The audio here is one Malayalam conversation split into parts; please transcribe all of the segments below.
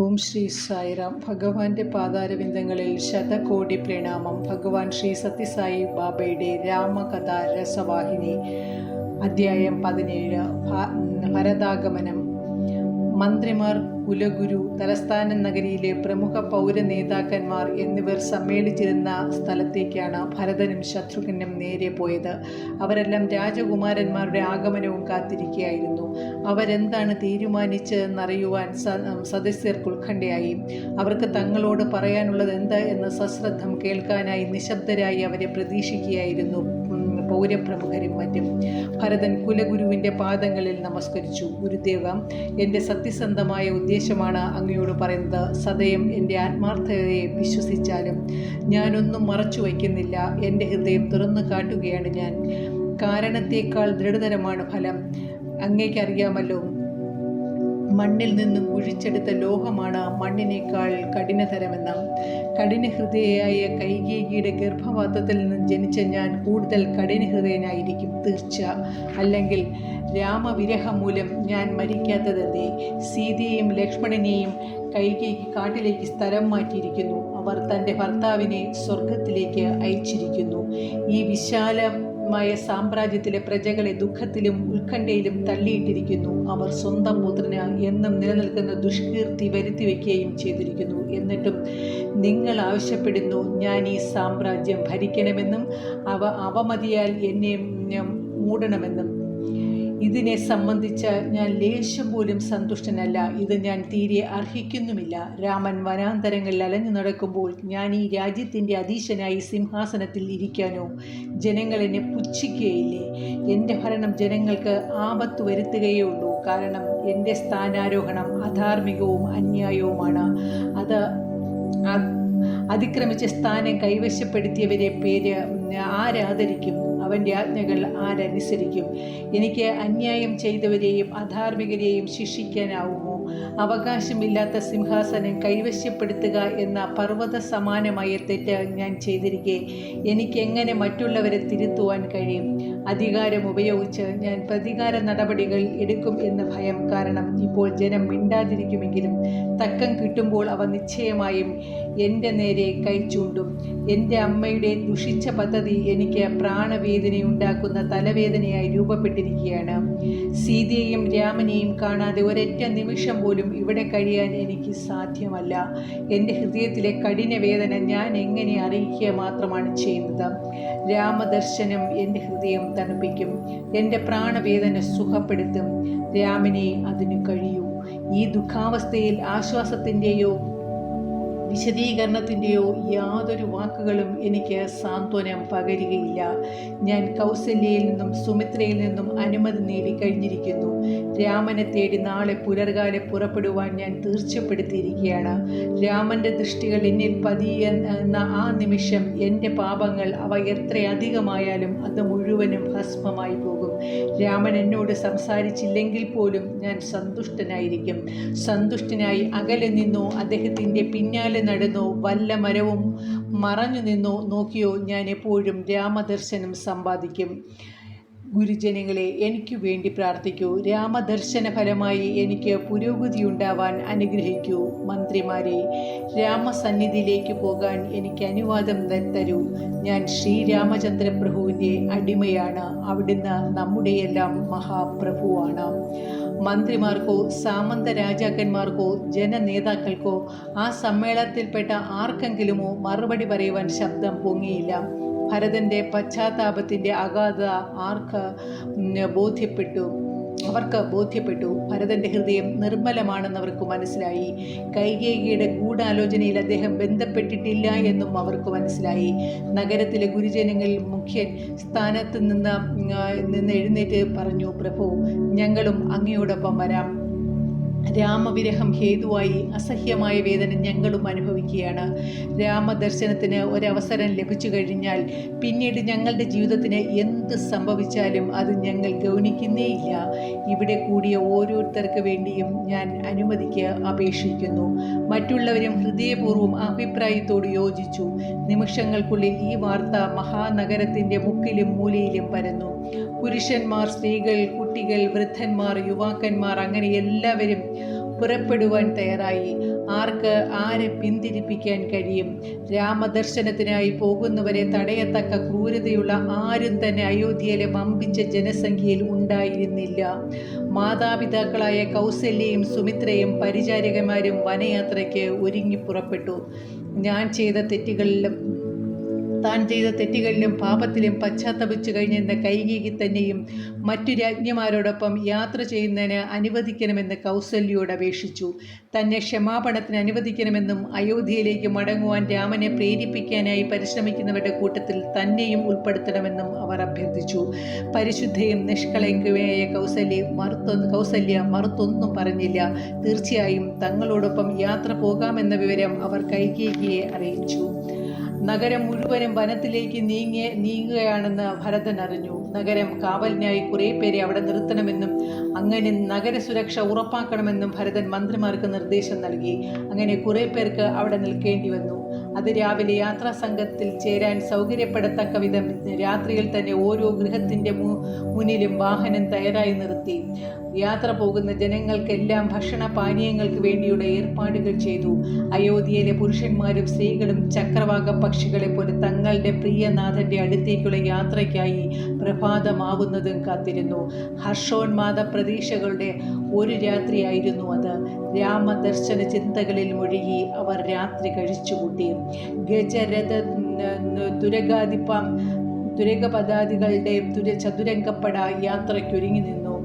ഓം ശ്രീ സായിറാം. ഭഗവാന്റെ പാതാരവിന്ദങ്ങളിൽ ശതകോടി പ്രണാമം. ഭഗവാൻ ശ്രീ സത്യസായി ബാബയുടെ രാമകഥാ രസവാഹിനി, അധ്യായം 17. ഭരതാഗമനം. മന്ത്രിമാർ, കുലഗുരു, തലസ്ഥാന നഗരിയിലെ പ്രമുഖ പൗര നേതാക്കന്മാർ എന്നിവർ സമ്മേളിച്ചിരുന്ന സ്ഥലത്തേക്കാണ് ഭരതനും ശത്രുഘ്നും നേരെ പോയത്. അവരെല്ലാം രാജകുമാരന്മാരുടെ ആഗമനവും കാത്തിരിക്കുകയായിരുന്നു. അവരെന്താണ് തീരുമാനിച്ചതെന്നറിയുവാൻ സദസ്യർക്ക് ഉത്കണ്ഠയായി. അവർക്ക് തങ്ങളോട് പറയാനുള്ളത് എന്ത് എന്ന് സശ്രദ്ധം കേൾക്കാനായി നിശബ്ദരായി അവരെ പ്രതീക്ഷിക്കുകയായിരുന്നു പൗരപ്രമുഖരും മറ്റും. ഭരതൻ കുലഗുരുവിൻ്റെ പാദങ്ങളിൽ നമസ്കരിച്ചു. ഗുരുദേവ, എൻ്റെ സത്യസന്ധമായ ഉദ്ദേശമാണ് അങ്ങയോട് പറയുന്നത്. സദയം എൻ്റെ ആത്മാർത്ഥതയെ വിശ്വസിച്ചാലും ഞാനൊന്നും മറച്ചു വയ്ക്കുന്നില്ല. എൻ്റെ ഹൃദയം തുറന്നു കാട്ടുകയാണ് ഞാൻ. കാരണത്തേക്കാൾ ദൃഢതരമാണ് ഫലം. അങ്ങേക്കറിയാമല്ലോ, മണ്ണിൽ നിന്നും കുഴിച്ചെടുത്ത ലോഹമാണ് മണ്ണിനേക്കാൾ കഠിനതരമെന്ന്. കഠിനഹൃദയയായ കൈകേയിയുടെ ഗർഭപാത്രത്തിൽ നിന്നും ജനിച്ച ഞാൻ കൂടുതൽ കഠിനഹൃദയനായിരിക്കും തീർച്ച. അല്ലെങ്കിൽ രാമവിരഹം മൂലം ഞാൻ മരിക്കാത്തതെന്തേ? സീതയെയും ലക്ഷ്മണനെയും കൈകേയി കാട്ടിലേക്ക് സ്ഥലം മാറ്റിയിരിക്കുന്നു. അവർ തൻ്റെ ഭർത്താവിനെ സ്വർഗത്തിലേക്ക് അയച്ചിരിക്കുന്നു. ഈ വിശാലമായ സാമ്രാജ്യത്തിലെ പ്രജകളെ ദുഃഖത്തിലും ഉത്കണ്ഠയിലും തള്ളിയിട്ടിരിക്കുന്നു. അവർ സ്വന്തം പുത്രന് എന്നും നിലനിൽക്കുന്ന ദുഷ്കീർത്തി വരുത്തി വയ്ക്കുകയും ചെയ്തിരിക്കുന്നു. എന്നിട്ടും നിങ്ങൾ ആവശ്യപ്പെടുന്നു ഞാൻ ഈ സാമ്രാജ്യം ഭരിക്കണമെന്നും അവമതിയാൽ എന്നെ മൂടണമെന്നും. ഇതിനെ സംബന്ധിച്ച് ഞാൻ ലേശം പോലും സന്തുഷ്ടനല്ല. ഇത് ഞാൻ തീരെ അർഹിക്കുന്നുമില്ല. രാമൻ വനാന്തരങ്ങളിൽ അലഞ്ഞു നടക്കുമ്പോൾ ഞാൻ ഈ രാജ്യത്തിൻ്റെ അധീശനായി സിംഹാസനത്തിൽ ഇരിക്കാനോ? ജനങ്ങൾ എന്നെ പുച്ഛിക്കുകയില്ലേ? എൻ്റെ ഭരണം ജനങ്ങൾക്ക് ആപത്ത് വരുത്തുകയേ ഉള്ളൂ. കാരണം എൻ്റെ സ്ഥാനാരോഹണം അധാർമികവും അന്യായവുമാണ്. അത് അതിക്രമിച്ച സ്ഥാനം കൈവശപ്പെടുത്തിയവരെ പേര് ആരാദരിക്കും? അവൻ്റെ ആജ്ഞകൾ ആരനുസരിക്കും? എനിക്ക് അന്യായം ചെയ്തവരെയും അധാർമികരെയും ശിക്ഷിക്കാനാവുമോ? അവകാശമില്ലാത്ത സിംഹാസനം കൈവശപ്പെടുത്തുക എന്ന പർവ്വത സമാനമായ തെറ്റ് ഞാൻ ചെയ്തിരിക്കെ എനിക്കെങ്ങനെ മറ്റുള്ളവരെ തിരുത്തുവാൻ കഴിയും? അധികാരം ഉപയോഗിച്ച് ഞാൻ പ്രതികാര നടപടികൾ എടുക്കും എന്ന ഭയം കാരണം ഇപ്പോൾ ജനം മിണ്ടാതിരിക്കുമെങ്കിലും തക്കം കിട്ടുമ്പോൾ അവ നിശ്ചയമായും എൻ്റെ നേരെ കൈ ചൂണ്ടും. എൻ്റെ അമ്മയുടെ ദുഷിച്ച പദ്ധതി എനിക്ക് പ്രാണവേദനയുണ്ടാക്കുന്ന തലവേദനയായി രൂപപ്പെട്ടിരിക്കുകയാണ്. സീതയെയും രാമനെയും കാണാതെ ഒരൊറ്റ നിമിഷം പോലും ഇവിടെ കഴിയാൻ എനിക്ക് സാധ്യമല്ല. എൻ്റെ ഹൃദയത്തിലെ കഠിന വേദന ഞാൻ എങ്ങനെ അറിയിക്കുക മാത്രമാണ് ചെയ്യുന്നത്. രാമദർശനം എൻ്റെ ഹൃദയം തണുപ്പിക്കും, എൻ്റെ പ്രാണവേദന സുഖപ്പെടുത്തും. രാമനെ അതിനു കഴിയൂ. ഈ ദുഃഖാവസ്ഥയിൽ ആശ്വാസത്തിൻ്റെയോ വിശദീകരണത്തിൻ്റെയോ യാതൊരു വാക്കുകളും എനിക്ക് സാന്ത്വനം പകരുകയില്ല. ഞാൻ കൗസല്യയിൽ നിന്നും സുമിത്രയിൽ നിന്നും അനുമതി നേടിക്കഴിഞ്ഞിരിക്കുന്നു. രാമനെ തേടി നാളെ പുലർകാലെ പുറപ്പെടുവാൻ ഞാൻ തീർച്ചപ്പെടുത്തിയിരിക്കുകയാണ്. രാമൻ്റെ ദൃഷ്ടികൾ എന്നിൽ പതിയെന്ന ആ നിമിഷം എൻ്റെ പാപങ്ങൾ അവ എത്രയധികമായാലും അത് മുഴുവനും ഭസ്മമായി പോകും. രാമൻ എന്നോട് സംസാരിച്ചില്ലെങ്കിൽ പോലും ഞാൻ സന്തുഷ്ടനായിരിക്കും. സന്തുഷ്ടനായി അകലെ നിന്നോ അദ്ദേഹത്തിൻ്റെ പിന്നാലെ നടന്നോ വല്ല മരവും മറഞ്ഞു നിന്നോ നോക്കിയോ ഞാൻ എപ്പോഴും രാമദർശനം സമ്പാദിക്കും. ഗുരുജനങ്ങളെ, എനിക്ക് വേണ്ടി പ്രാർത്ഥിക്കൂ. രാമദർശന ഫലമായി എനിക്ക് പുരോഗതിയുണ്ടാവാൻ അനുഗ്രഹിക്കൂ. മന്ത്രിമാരെ, രാമസന്നിധിയിലേക്ക് പോകാൻ എനിക്ക് അനുവാദം തരൂ. ഞാൻ ശ്രീരാമചന്ദ്ര പ്രഭുവിൻ്റെ അടിമയാണ്. അവിടുന്ന് നമ്മുടെയെല്ലാം മഹാപ്രഭുവാണ്. മന്ത്രിമാർക്കോ സാമന്ത രാജാക്കന്മാർക്കോ ജനനേതാക്കൾക്കോ ആ സമ്മേളനത്തിൽപ്പെട്ട ആർക്കെങ്കിലുമോ മറുപടി പറയുവാൻ ശബ്ദം പൊങ്ങിയില്ല. ഭരതൻ്റെ പശ്ചാത്താപത്തിൻ്റെ അഗാധത അവർക്ക് ബോധ്യപ്പെട്ടു. ഭരതൻ്റെ ഹൃദയം നിർമ്മലമാണെന്നവർക്ക് മനസ്സിലായി. കൈകേയിയുടെ ഗൂഢാലോചനയിൽ അദ്ദേഹം ബന്ധപ്പെട്ടിട്ടില്ല എന്നും അവർക്ക് മനസ്സിലായി. നഗരത്തിലെ ഗുരുജനങ്ങളിൽ മുഖ്യൻ സ്ഥാനത്ത് നിന്ന് എഴുന്നേറ്റ് പറഞ്ഞു, പ്രഭു, ഞങ്ങളും അങ്ങയോടൊപ്പം വരാം. രാമവിരഹം ഹേതുവായി അസഹ്യമായ വേദന ഞങ്ങളും അനുഭവിക്കുകയാണ്. രാമദർശനത്തിന് ഒരവസരം ലഭിച്ചു കഴിഞ്ഞാൽ പിന്നീട് ഞങ്ങളുടെ ജീവിതത്തിന് എന്ത് സംഭവിച്ചാലും അത് ഞങ്ങൾ ഗൗനിക്കുന്നേയില്ല. ഇവിടെ കൂടിയ ഓരോരുത്തർക്ക് വേണ്ടിയും ഞാൻ അനുമതിക്ക് അപേക്ഷിക്കുന്നു. മറ്റുള്ളവരും ഹൃദയപൂർവ്വം അഭിപ്രായത്തോട് യോജിച്ചു. നിമിഷങ്ങൾക്കുള്ളിൽ ഈ വാർത്ത മഹാനഗരത്തിൻ്റെ മുക്കിലും മൂലയിലും പരന്നു. പുരുഷന്മാർ, സ്ത്രീകൾ, കുട്ടികൾ, വൃദ്ധന്മാർ, യുവാക്കന്മാർ അങ്ങനെ എല്ലാവരും പുറപ്പെടുവാൻ തയ്യാറായി. ആർക്ക് ആരെ പിന്തിരിപ്പിക്കാൻ കഴിയും? രാമദർശനത്തിനായി പോകുന്നവരെ തടയത്തക്ക ക്രൂരതയുള്ള ആരും തന്നെ അയോധ്യയിലെ വമ്പിച്ച ജനസംഖ്യയിൽ ഉണ്ടായിരുന്നില്ല. മാതാപിതാക്കളായ കൗസല്യയും സുമിത്രയും പരിചാരകന്മാരും വനയാത്രയ്ക്ക് ഒരുങ്ങി പുറപ്പെട്ടു. താൻ ചെയ്ത തെറ്റുകളിലും പാപത്തിലും പശ്ചാത്തപിച്ചു കഴിഞ്ഞിരുന്ന കൈകേയി തന്നെയും മറ്റു രാജ്ഞിമാരോടൊപ്പം യാത്ര ചെയ്യുന്നതിന് അനുവദിക്കണമെന്ന് കൗസല്യയോട് അപേക്ഷിച്ചു. തന്നെ ക്ഷമാപണത്തിന് അനുവദിക്കണമെന്നും അയോധ്യയിലേക്ക് മടങ്ങുവാൻ രാമനെ പ്രേരിപ്പിക്കാനായി പരിശ്രമിക്കുന്നവരുടെ കൂട്ടത്തിൽ തന്നെയും ഉൾപ്പെടുത്തണമെന്നും അവർ അഭ്യർത്ഥിച്ചു. പരിശുദ്ധയും നിഷ്കളങ്കയുമായ കൗസല്യ മറുത്തൊന്നും പറഞ്ഞില്ല. തീർച്ചയായും തങ്ങളോടൊപ്പം യാത്ര പോകാമെന്ന വിവരം അവർ കൈകേയിയെ അറിയിച്ചു. നഗരം മുഴുവനും വനത്തിലേക്ക് നീങ്ങുകയാണെന്ന് ഭരതൻ അറിഞ്ഞു. നഗരം കാവലിനായി കുറേ പേരെ അവിടെ നിർത്തണമെന്നും അങ്ങനെ നഗര സുരക്ഷ ഉറപ്പാക്കണമെന്നും ഭരതൻ മന്ത്രിമാർക്ക് നിർദ്ദേശം നൽകി. അങ്ങനെ കുറേ പേർക്ക് അവിടെ നിൽക്കേണ്ടി വന്നു. അത് രാവിലെ യാത്രാ സംഘത്തിൽ ചേരാൻ സൗകര്യപ്പെടത്തക്ക വിധം രാത്രിയിൽ തന്നെ ഓരോ ഗൃഹത്തിൻ്റെ മുന്നിലും വാഹനം തയ്യാറായി നിർത്തി. യാത്ര പോകുന്ന ജനങ്ങൾക്കെല്ലാം ഭക്ഷണ പാനീയങ്ങൾക്ക് വേണ്ടിയുള്ള ഏർപ്പാടുകൾ ചെയ്തു. അയോധ്യയിലെ പുരുഷന്മാരും സ്ത്രീകളും ചക്രവാക പക്ഷികളെ പോലെ തങ്ങളുടെ പ്രിയനാഥന്റെ അടുത്തേക്കുള്ള യാത്രയ്ക്കായി പ്രഭാതമാവുന്നതും കാത്തിരുന്നു. ഹർഷോന്മാദ പ്രതീക്ഷകളുടെ ഒരു രാത്രിയായിരുന്നു അത്. രാമദർശന ചിന്തകളിൽ മുഴുകി അവർ രാത്രി കഴിച്ചുകൂട്ടി. ഗജരഥ തുരകപദാദികളുടെ ചതുരംഗപ്പട യാത്രയ്ക്കൊരുങ്ങി നിന്നു.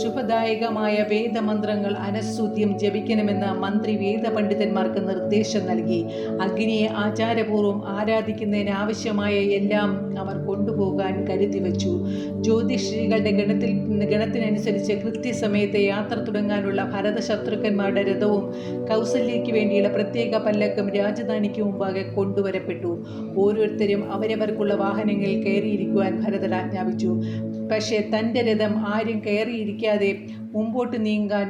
ശുഭദായകമായ വേദമന്ത്രങ്ങൾ അനസ്യൂദ്യം ജപിക്കണമെന്ന് മന്ത്രി വേദപണ്ഡിതന്മാർക്ക് നിർദ്ദേശം നൽകി. അഗ്നിയെ ആചാരപൂർവ്വം ആരാധിക്കുന്നതിന് ആവശ്യമായ എല്ലാം അവർ കൊണ്ടുപോകാൻ കരുതി വച്ചു. ജ്യോതിഷികളുടെ ഗണത്തിനനുസരിച്ച് കൃത്യസമയത്ത് യാത്ര തുടങ്ങാനുള്ള ഭരതശത്രുക്കന്മാരുടെ രഥവും കൗസല്യയ്ക്ക് വേണ്ടിയുള്ള പ്രത്യേക പല്ലക്കും രാജധാനിക്ക് മുമ്പാകെ കൊണ്ടുവരപ്പെട്ടു. ഓരോരുത്തരും അവരവർക്കുള്ള വാഹനങ്ങളിൽ കയറിയിരിക്കുവാൻ ഭരതൻ ആജ്ഞാപിച്ചു. പക്ഷേ തൻ്റെ രഥം ആരും കയറിയിരിക്കാതെ മുമ്പോട്ട് നീങ്ങാൻ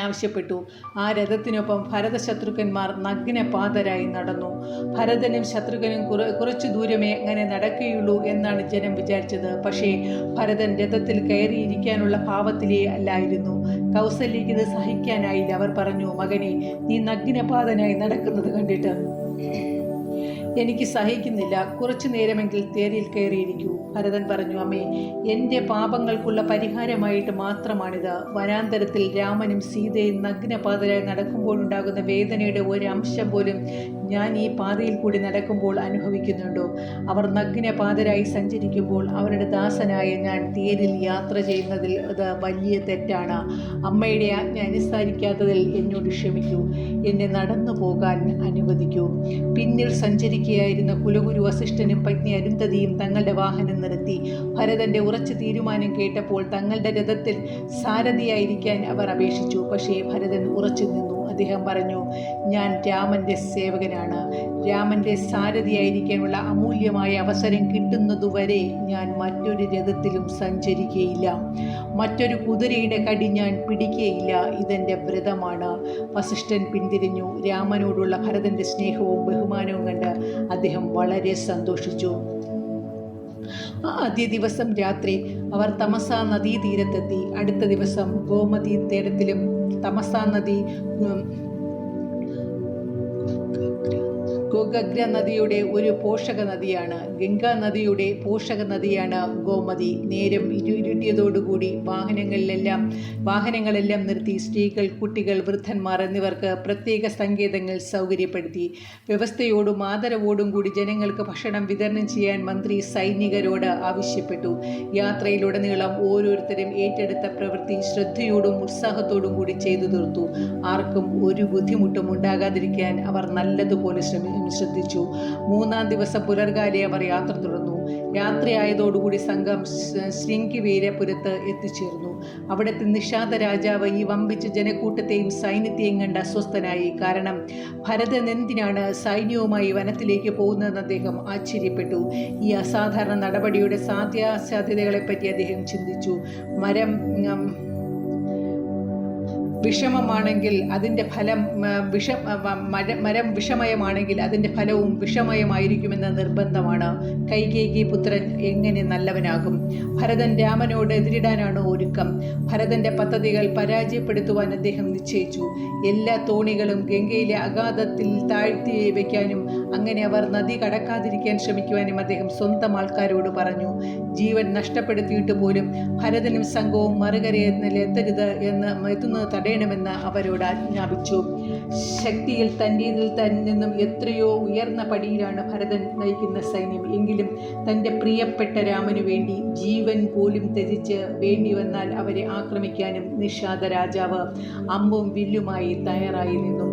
ആവശ്യപ്പെട്ടു. ആ രഥത്തിനൊപ്പം ഭരതശത്രുക്കന്മാർ നഗ്നപാതരായി നടന്നു. ഭരതനും ശത്രുഘ്നും കുറച്ചു ദൂരമേ അങ്ങനെ നടക്കുകയുള്ളൂ എന്നാണ് ജനം വിചാരിച്ചത്. പക്ഷേ ഭരതൻ രഥത്തിൽ കയറിയിരിക്കാനുള്ള ഭാവത്തിലേ അല്ലായിരുന്നു. കൗസല്യയ്ക്ക് ഇത് സഹിക്കാനായില്ല. അവർ പറഞ്ഞു, മകനെ, നീ നഗ്നപാതനായി നടക്കുന്നത് കണ്ടിട്ട് എനിക്ക് സഹിക്കുന്നില്ല. കുറച്ചു നേരമെങ്കിൽ തേരിൽ കയറിയിരിക്കൂ. ഭരതൻ പറഞ്ഞു, അമ്മേ, എൻ്റെ പാപങ്ങൾക്കുള്ള പരിഹാരമായിട്ട് മാത്രമാണിത്. വനാന്തരത്തിൽ രാമനും സീതയും നഗ്നപാതരായി നടക്കുമ്പോഴുണ്ടാകുന്ന വേദനയുടെ ഒരംശം പോലും ഞാൻ ഈ പാതയിൽ കൂടി നടക്കുമ്പോൾ അനുഭവിക്കുന്നുണ്ടോ? അവർ നഗ്നപാതരായി സഞ്ചരിക്കുമ്പോൾ അവരുടെ ദാസനായ ഞാൻ തേരിൽ യാത്ര ചെയ്യുന്നതിൽ അത് വലിയ തെറ്റാണ്. അമ്മയുടെ ആജ്ഞ അനുസരിക്കാത്തതിൽ എന്നോട് ക്ഷമിക്കൂ. എന്നെ നടന്നു പോകാൻ അനുവദിക്കൂ. പിന്നിൽ സഞ്ചരിക്കുകയായിരുന്ന കുലഗുരു വസിഷ്ഠനും പത്നി അരുന്ധതിയും തങ്ങളുടെ വാഹനം നിർത്തി. ഭരതന്റെ ഉറച്ച തീരുമാനം കേട്ടപ്പോൾ തങ്ങളുടെ രഥത്തിൽ സാരഥിയായിരിക്കാൻ അവർ അപേക്ഷിച്ചു. പക്ഷേ ഭരതൻ ഉറച്ചു നിന്നു. അദ്ദേഹം പറഞ്ഞു, ഞാൻ രാമന്റെ സേവകനാണ്. രാമന്റെ സാരഥിയായിരിക്കാനുള്ള അമൂല്യമായ അവസരം കിട്ടുന്നതുവരെ ഞാൻ മറ്റൊരു രഥത്തിലും സഞ്ചരിക്കുകയില്ല. മറ്റൊരു കുതിരയുടെ കടി ഞാൻ പിടിക്കുകയില്ല. ഇതെൻ്റെ വ്രതമാണ്. വസിഷ്ഠൻ പിന്തിരിഞ്ഞു. രാമനോടുള്ള ഭരതന്റെ സ്നേഹവും ബഹുമാനവും കണ്ട് അദ്ദേഹം വളരെ സന്തോഷിച്ചു. ആദ്യ ദിവസം രാത്രി അവർ തമസാ നദീതീരത്തെത്തി. അടുത്ത ദിവസം ഗോമതി തീരത്തിലും തമസാ നദി ഗോഗഗ്ര നദിയുടെ ഒരു പോഷക നദിയാണ്. ഗംഗാ നദിയുടെ പോഷക നദിയാണ് ഗോമതി. നേരം ഇരുട്ടിയതോടുകൂടി വാഹനങ്ങളെല്ലാം നിർത്തി. സ്ത്രീകൾ, കുട്ടികൾ, വൃദ്ധന്മാർ എന്നിവർക്ക് പ്രത്യേക സങ്കേതങ്ങൾ സൗകര്യപ്പെടുത്തി. വ്യവസ്ഥയോടും ആദരവോടും കൂടി ജനങ്ങൾക്ക് ഭക്ഷണം വിതരണം ചെയ്യാൻ മന്ത്രി സൈനികരോട് ആവശ്യപ്പെട്ടു. യാത്രയിലുടനീളം ഓരോരുത്തരും ഏറ്റെടുത്ത പ്രവൃത്തി ശ്രദ്ധയോടും ഉത്സാഹത്തോടും കൂടി ചെയ്തു തീർത്തു. ആർക്കും ഒരു ബുദ്ധിമുട്ടും ഉണ്ടാകാതിരിക്കാൻ അവർ നല്ലതുപോലെ ശ്രദ്ധിച്ചു. മൂന്നാം ദിവസം പുലർകാലെ അവർ യാത്ര തുടർന്നു. രാത്രിയായതോടുകൂടി സംഘം ശൃംഗിവീരപുരത്ത് എത്തിച്ചേർന്നു. അവിടുത്തെ നിഷാദ രാജാവ് ഈ വമ്പിച്ച ജനക്കൂട്ടത്തെയും സൈന്യത്തെയും കണ്ട് അസ്വസ്ഥനായി. കാരണം ഭരതൻ എന്തിനാണ് സൈന്യവുമായി വനത്തിലേക്ക് പോകുന്നതെന്ന് അദ്ദേഹം ആശ്ചര്യപ്പെട്ടു. ഈ അസാധാരണ നടപടിയുടെ സാധ്യതകളെപ്പറ്റി അദ്ദേഹം ചിന്തിച്ചു. വിഷമമാണെങ്കിൽ അതിൻ്റെ ഫലം മരം വിഷമയമാണെങ്കിൽ അതിൻ്റെ ഫലവും വിഷമയമായിരിക്കുമെന്ന് നിർബന്ധമാണ്. കൈകേയി പുത്രൻ എങ്ങനെ നല്ലവനാകും? ഭരതൻ രാമനോട് എതിരിടാനാണ് ഒരുക്കം. ഭരതൻ്റെ പദ്ധതികൾ പരാജയപ്പെടുത്തുവാൻ അദ്ദേഹം നിശ്ചയിച്ചു. എല്ലാ തോണികളും ഗംഗയിലെ അഗാധത്തിൽ താഴ്ത്തി വയ്ക്കാനും അങ്ങനെ അവർ നദി കടക്കാതിരിക്കാൻ ശ്രമിക്കുവാനും അദ്ദേഹം സ്വന്തം ആൾക്കാരോട് പറഞ്ഞു. ജീവൻ നഷ്ടപ്പെടുത്തിയിട്ട് പോലും ഭരതനും സംഘവും മറുകരയെത്തരുത് എത്തുന്നത് തടയണമെന്ന് അവരോട് ആജ്ഞാപിച്ചു. ശക്തിയിൽ തൻ്റേതിൽ നിന്നും എത്രയോ ഉയർന്ന പടിയിലാണ് ഭരതൻ നയിക്കുന്ന സൈന്യം. എങ്കിലും തൻ്റെ പ്രിയപ്പെട്ട രാമനു വേണ്ടി ജീവൻ പോലും ത്യജിച്ച് വേണ്ടി വന്നാൽ അവരെ ആക്രമിക്കാനും നിഷാദ രാജാവ് അമ്പും വില്ലുമായി തയ്യാറായി നിന്നു.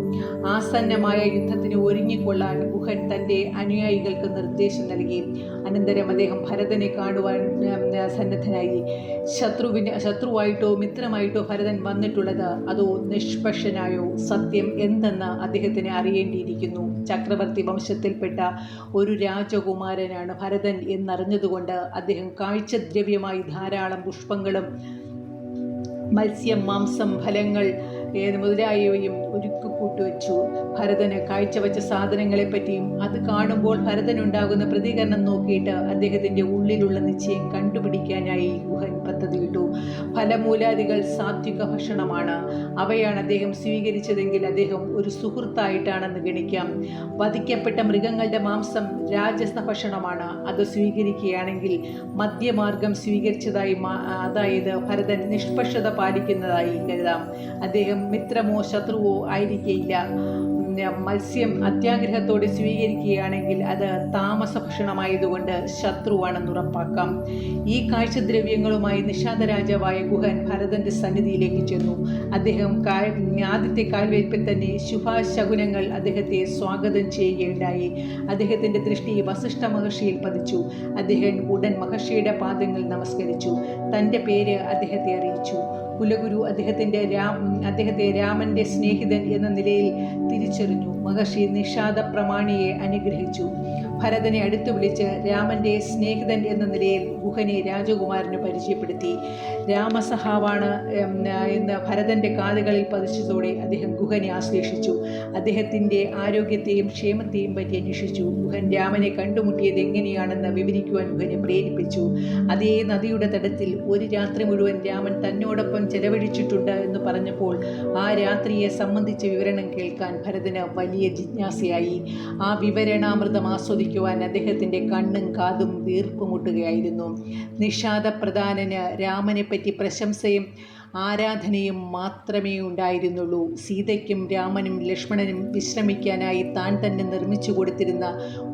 ആസന്നമായ യുദ്ധത്തിന് ഒരുങ്ങിക്കൊള്ളാൻ ഗുഹൻ തൻ്റെ അനുയായികൾക്ക് നിർദ്ദേശം നൽകി. അനന്തരം അദ്ദേഹം ഭരതനെ കാണുവാൻ സന്നദ്ധനായി. ശത്രുവായിട്ടോ മിത്രമായിട്ടോ ഭരതൻ വന്നിട്ടുള്ളത് അതോ നിഷ്പക്ഷനായോ? സത്യം എന്തെന്ന് അദ്ദേഹത്തിന് അറിയേണ്ടിയിരിക്കുന്നു. ചക്രവർത്തി വംശത്തിൽപ്പെട്ട ഒരു രാജകുമാരനാണ് ഭരതൻ എന്നറിഞ്ഞതുകൊണ്ട് അദ്ദേഹം കാഴ്ചദ്രവ്യമായി ധാരാളം പുഷ്പങ്ങളും മത്സ്യം, മാംസം, ഫലങ്ങൾ മുതലായവയും ഒരുക്കിക്കൂട്ടുവച്ചു. ഭരതന് കാഴ്ചവെച്ച സാധനങ്ങളെപ്പറ്റിയും അത് കാണുമ്പോൾ ഭരതനുണ്ടാകുന്ന പ്രതികരണം നോക്കിയിട്ട് അദ്ദേഹത്തിൻ്റെ ഉള്ളിലുള്ള നിശ്ചയം കണ്ടുപിടിക്കാനായി ഗുഹൻ പദ്ധതിയിട്ടു. ഫലമൂലാദികൾ സാത്വിക ഭക്ഷണമാണ്. അവയാണ് അദ്ദേഹം സ്വീകരിച്ചതെങ്കിൽ അദ്ദേഹം ഒരു സുഹൃത്തായിട്ടാണെന്ന് ഗണിക്കാം. വധിക്കപ്പെട്ട മൃഗങ്ങളുടെ മാംസം രാജസ ഭക്ഷണമാണ്. അത് സ്വീകരിക്കുകയാണെങ്കിൽ മധ്യമാർഗം സ്വീകരിച്ചതായി, അതായത് ഭരതൻ നിഷ്പക്ഷത പാലിക്കുന്നതായി കരുതാം. അദ്ദേഹം മിത്രമോ ശത്രുവോ ആയിരിക്കില്ല. മത്സ്യം അത്യാഗ്രഹത്തോടെ സ്വീകരിക്കുകയാണെങ്കിൽ അത് താമസ ഭക്ഷണമായതുകൊണ്ട് ശത്രുവാണെന്ന് ഉറപ്പാക്കാം. ഈ കാഴ്ചദ്രവ്യങ്ങളുമായി നിഷാദ രാജാവായ ഗുഹൻ ഭരതന്റെ സന്നിധിയിലേക്ക് ചെന്നു. അദ്ദേഹം ആദ്യത്തെ കാൽവയ്പിൽ തന്നെ ശുഭാശകുനങ്ങൾ അദ്ദേഹത്തെ സ്വാഗതം ചെയ്യുകയുണ്ടായി. അദ്ദേഹത്തിന്റെ ദൃഷ്ടി വസിഷ്ഠ മഹർഷിയിൽ പതിച്ചു. അദ്ദേഹം ഉടൻ മഹർഷിയുടെ പാദങ്ങൾ നമസ്കരിച്ചു. തൻ്റെ പേര് അദ്ദേഹത്തെ അറിയിച്ചു. കുലഗുരു അദ്ദേഹത്തെ രാമന്റെ സ്നേഹിതൻ എന്ന നിലയിൽ തിരിച്ചറിഞ്ഞു. മഹർഷി നിഷാദ പ്രമാണിയെ അനുഗ്രഹിച്ചു. ഭരതനെ അടുത്തു വിളിച്ച് രാമന്റെ സ്നേഹിതൻ എന്ന നിലയിൽ ഗുഹനെ രാജകുമാരന് പരിചയപ്പെടുത്തി. രാമസഹാവാണ് എന്ന് ഭരതന്റെ കാതുകളിൽ പതിച്ചതോടെ അദ്ദേഹം ഗുഹനെ ആശ്ലേഷിച്ചു. അദ്ദേഹത്തിന്റെ ആരോഗ്യത്തെയും ക്ഷേമത്തെയും പറ്റി അന്വേഷിച്ചു. ഗുഹൻ രാമനെ കണ്ടുമുട്ടിയത് എങ്ങനെയാണെന്ന് വിവരിക്കുവാൻ ഗുഹനെ പ്രേരിപ്പിച്ചു. അതേ നദിയുടെ തടത്തിൽ ഒരു രാത്രി മുഴുവൻ രാമൻ തന്നോടൊപ്പം ചെലവഴിച്ചിട്ടുണ്ട് എന്ന് പറഞ്ഞപ്പോൾ ആ രാത്രിയെ സംബന്ധിച്ച വിവരണം കേൾക്കാൻ ഭരതന് വലിയ ജിജ്ഞാസയായി. ആ വിവരണാമൃതം ആസ്വദിക്കുവാൻ അദ്ദേഹത്തിൻ്റെ കണ്ണും കാതും വീർപ്പുമുട്ടുകയായിരുന്നു. നിഷാദപ്രധാനന് രാമനെപ്പറ്റി പ്രശംസയും ആരാധനയും മാത്രമേ ഉണ്ടായിരുന്നുള്ളൂ. സീതയ്ക്കും രാമനും ലക്ഷ്മണനും വിശ്രമിക്കാനായി താൻ തന്നെ നിർമ്മിച്ചു കൊടുത്തിരുന്ന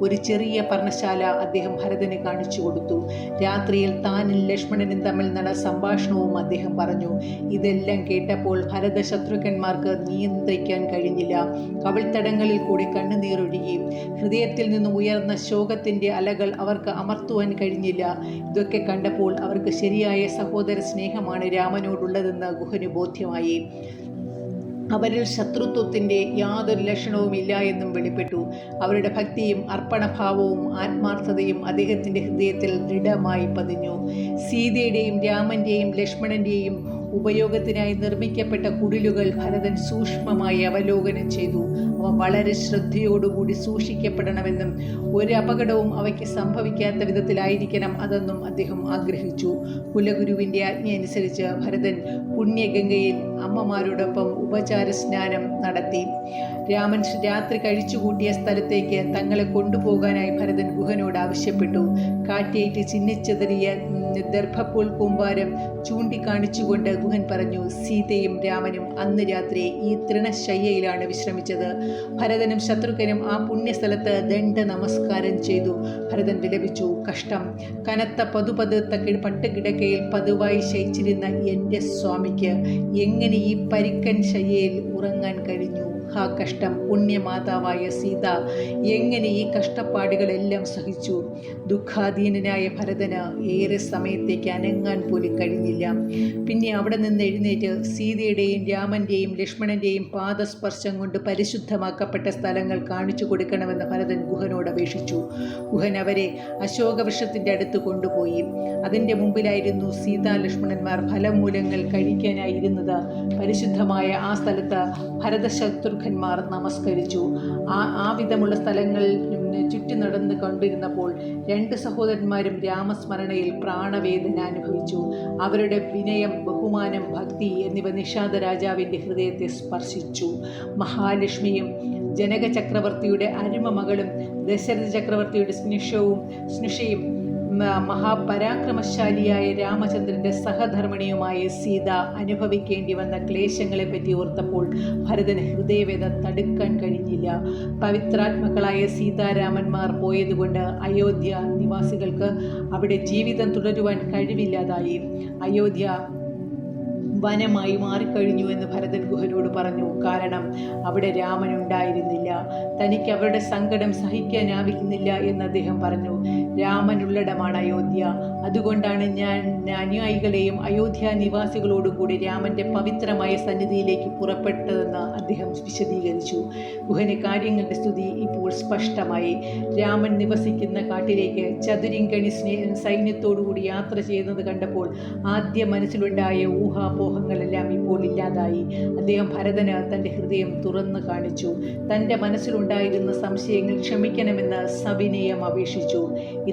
ഒരു ചെറിയ പർണശാല അദ്ദേഹം ഭരതന് കാണിച്ചു കൊടുത്തു. രാത്രിയിൽ താനും ലക്ഷ്മണനും തമ്മിൽ നടന്ന സംഭാഷണവും അദ്ദേഹം പറഞ്ഞു. ഇതെല്ലാം കേട്ടപ്പോൾ ഭരത ശത്രുഘ്നന്മാർക്ക് നിയന്ത്രിക്കാൻ കഴിഞ്ഞില്ല. കവിൾത്തടങ്ങളിൽ കൂടി കണ്ണുനീരൊഴുകി. ഹൃദയത്തിൽ നിന്ന് ഉയർന്ന ശോകത്തിൻ്റെ അലകൾ അവർക്ക് അമർത്തുവാൻ കഴിഞ്ഞില്ല. ഇതൊക്കെ കണ്ടപ്പോൾ അവർക്ക് ശരിയായ സഹോദര സ്നേഹമാണ് രാമനോടുള്ളത് ഗുഹന് ബോധ്യമായി. അവരിൽ ശത്രുത്വത്തിൻ്റെ യാതൊരു ലക്ഷണവുമില്ല എന്നും വെളിപ്പെട്ടു. അവരുടെ ഭക്തിയും അർപ്പണഭാവവും ആത്മാർത്ഥതയും അദ്ദേഹത്തിൻ്റെ ഹൃദയത്തിൽ ദൃഢമായി പതിഞ്ഞു. സീതയുടെയും രാമൻ്റെയും ലക്ഷ്മണൻ്റെയും ഉപയോഗത്തിനായി നിർമ്മിക്കപ്പെട്ട കുടിലുകൾ ഭരതൻ സൂക്ഷ്മമായി അവലോകനം ചെയ്തു. അവ വളരെ ശ്രദ്ധയോടുകൂടി സൂക്ഷിക്കപ്പെടണമെന്നും ഒരു അപകടവും അവയ്ക്ക് സംഭവിക്കാത്ത വിധത്തിലായിരിക്കണം അതെന്നും അദ്ദേഹം ആഗ്രഹിച്ചു. കുലഗുരുവിൻ്റെ ആജ്ഞയനുസരിച്ച് ഭരതൻ പുണ്യഗംഗയിൽ അമ്മമാരോടൊപ്പം ഉപചാര സ്നാനം നടത്തി. രാമൻ രാത്രി കഴിച്ചുകൂട്ടിയ സ്ഥലത്തേക്ക് തങ്ങളെ കൊണ്ടുപോകാനായി ഭരതൻ ഗുഹനോട് ആവശ്യപ്പെട്ടു. കാറ്റേറ്റ് ചിന്നിച്ചെതറിയ ദർഭപ്പുൽ കൂമ്പാരം ചൂണ്ടിക്കാണിച്ചുകൊണ്ട് ഗുഹൻ പറഞ്ഞു, സീതയും രാമനും അന്ന് രാത്രി ഈ തൃണശയ്യയിലാണ് വിശ്രമിച്ചത്. ഭരതനും ശത്രുഘ്നും ആ പുണ്യസ്ഥലത്ത് ദണ്ഡ നമസ്കാരം ചെയ്തു. ഭരതൻ വിലപിച്ചു, കഷ്ടം, കനത്ത പതുപതുത്ത പട്ടുകിടക്കയിൽ പതിവായി ശയിച്ചിരുന്ന എൻ്റെ സ്വാമിക്ക് എങ്ങനെ ഈ പരിക്കൻ ശയ്യയിൽ ഉറങ്ങാൻ കഴിഞ്ഞു. ആ കഷ്ടം! പുണ്യമാതാവായ സീത എങ്ങനെ ഈ കഷ്ടപ്പാടുകളെല്ലാം സഹിച്ചു? ദുഃഖാധീനനായ ഭരതന് ഏറെ സമയത്തേക്ക് അനങ്ങാൻ പോലും കഴിഞ്ഞില്ല. പിന്നെ അവിടെ നിന്ന് എഴുന്നേറ്റ് സീതയുടെയും രാമൻ്റെയും ലക്ഷ്മണൻ്റെയും പാദസ്പർശം കൊണ്ട് പരിശുദ്ധമാക്കപ്പെട്ട സ്ഥലങ്ങൾ കാണിച്ചു കൊടുക്കണമെന്ന് ഭരതൻ ഗുഹനോട് അപേക്ഷിച്ചു. ഗുഹൻ അവരെ അശോകവൃക്ഷത്തിൻ്റെ അടുത്ത് കൊണ്ടുപോയി. അതിൻ്റെ മുമ്പിലായിരുന്നു സീതാ ലക്ഷ്മണന്മാർ ഫലമൂലങ്ങൾ കഴിക്കാനായിരുന്നത്. പരിശുദ്ധമായ ആ സ്ഥലത്ത് ഭരതശത്രുഘ്നന്മാർ നമസ്കരിച്ചു. ആ വിധമുള്ള സ്ഥലങ്ങൾ ചുറ്റി നടന്ന് കൊണ്ടിരുന്നപ്പോൾ രണ്ട് സഹോദരന്മാരും രാമസ്മരണയിൽ പ്രാണവേദന അനുഭവിച്ചു. അവരുടെ വിനയം, ബഹുമാനം, ഭക്തി എന്നിവ നിഷാദ രാജാവിൻ്റെ ഹൃദയത്തെ സ്പർശിച്ചു. മഹാലക്ഷ്മിയും ജനക ചക്രവർത്തിയുടെ അരുമ മകളും ദശരഥ ചക്രവർത്തിയുടെ സ്നുഷയും മഹാപരാക്രമശാലിയായ രാമചന്ദ്രൻ്റെ സഹധർമ്മിണിയുമായ സീത അനുഭവിക്കേണ്ടി വന്ന ക്ലേശങ്ങളെപ്പറ്റി ഓർത്തപ്പോൾ ഭരതന് ഹൃദയവേദന തടുക്കാൻ കഴിഞ്ഞില്ല. പവിത്രാത്മക്കളായ സീതാരാമന്മാർ പോയതുകൊണ്ട് അയോധ്യ നിവാസികൾക്ക് അവിടെ ജീവിതം തുടരുവാൻ കഴിവില്ലാതായി. അയോധ്യ വനമായി മാറിക്കഴിഞ്ഞു എന്ന് ഭരതൻ ഗുഹനോട് പറഞ്ഞു. കാരണം അവിടെ രാമൻ ഉണ്ടായിരുന്നില്ല. തനിക്ക് അവരുടെ സങ്കടം സഹിക്കാനാവില്ല എന്ന് അദ്ദേഹം പറഞ്ഞു. രാമനുള്ളിടമാണ് അയോധ്യ. അതുകൊണ്ടാണ് ഞാൻ അനുയായികളെയും അയോധ്യ നിവാസികളോടും കൂടി രാമൻ്റെ പവിത്രമായ സന്നിധിയിലേക്ക് പുറപ്പെട്ടതെന്ന് അദ്ദേഹം വിശദീകരിച്ചു. ഗുഹന് കാര്യങ്ങളുടെ സ്തുതി ഇപ്പോൾ സ്പഷ്ടമായി. രാമൻ നിവസിക്കുന്ന കാട്ടിലേക്ക് ചതുരിങ്കണി സൈന്യത്തോടുകൂടി യാത്ര ചെയ്യുന്നത് കണ്ടപ്പോൾ ആദ്യ മനസ്സിലുണ്ടായ ഊഹാപോഹങ്ങളെല്ലാം ഇപ്പോൾ ഇല്ലാതായി. അദ്ദേഹം ഭരതന് തൻ്റെ ഹൃദയം തുറന്നു കാണിച്ചു. തൻ്റെ മനസ്സിലുണ്ടായിരുന്ന സംശയങ്ങൾ ക്ഷമിക്കണമെന്ന് സവിനയം അപേക്ഷിച്ചു.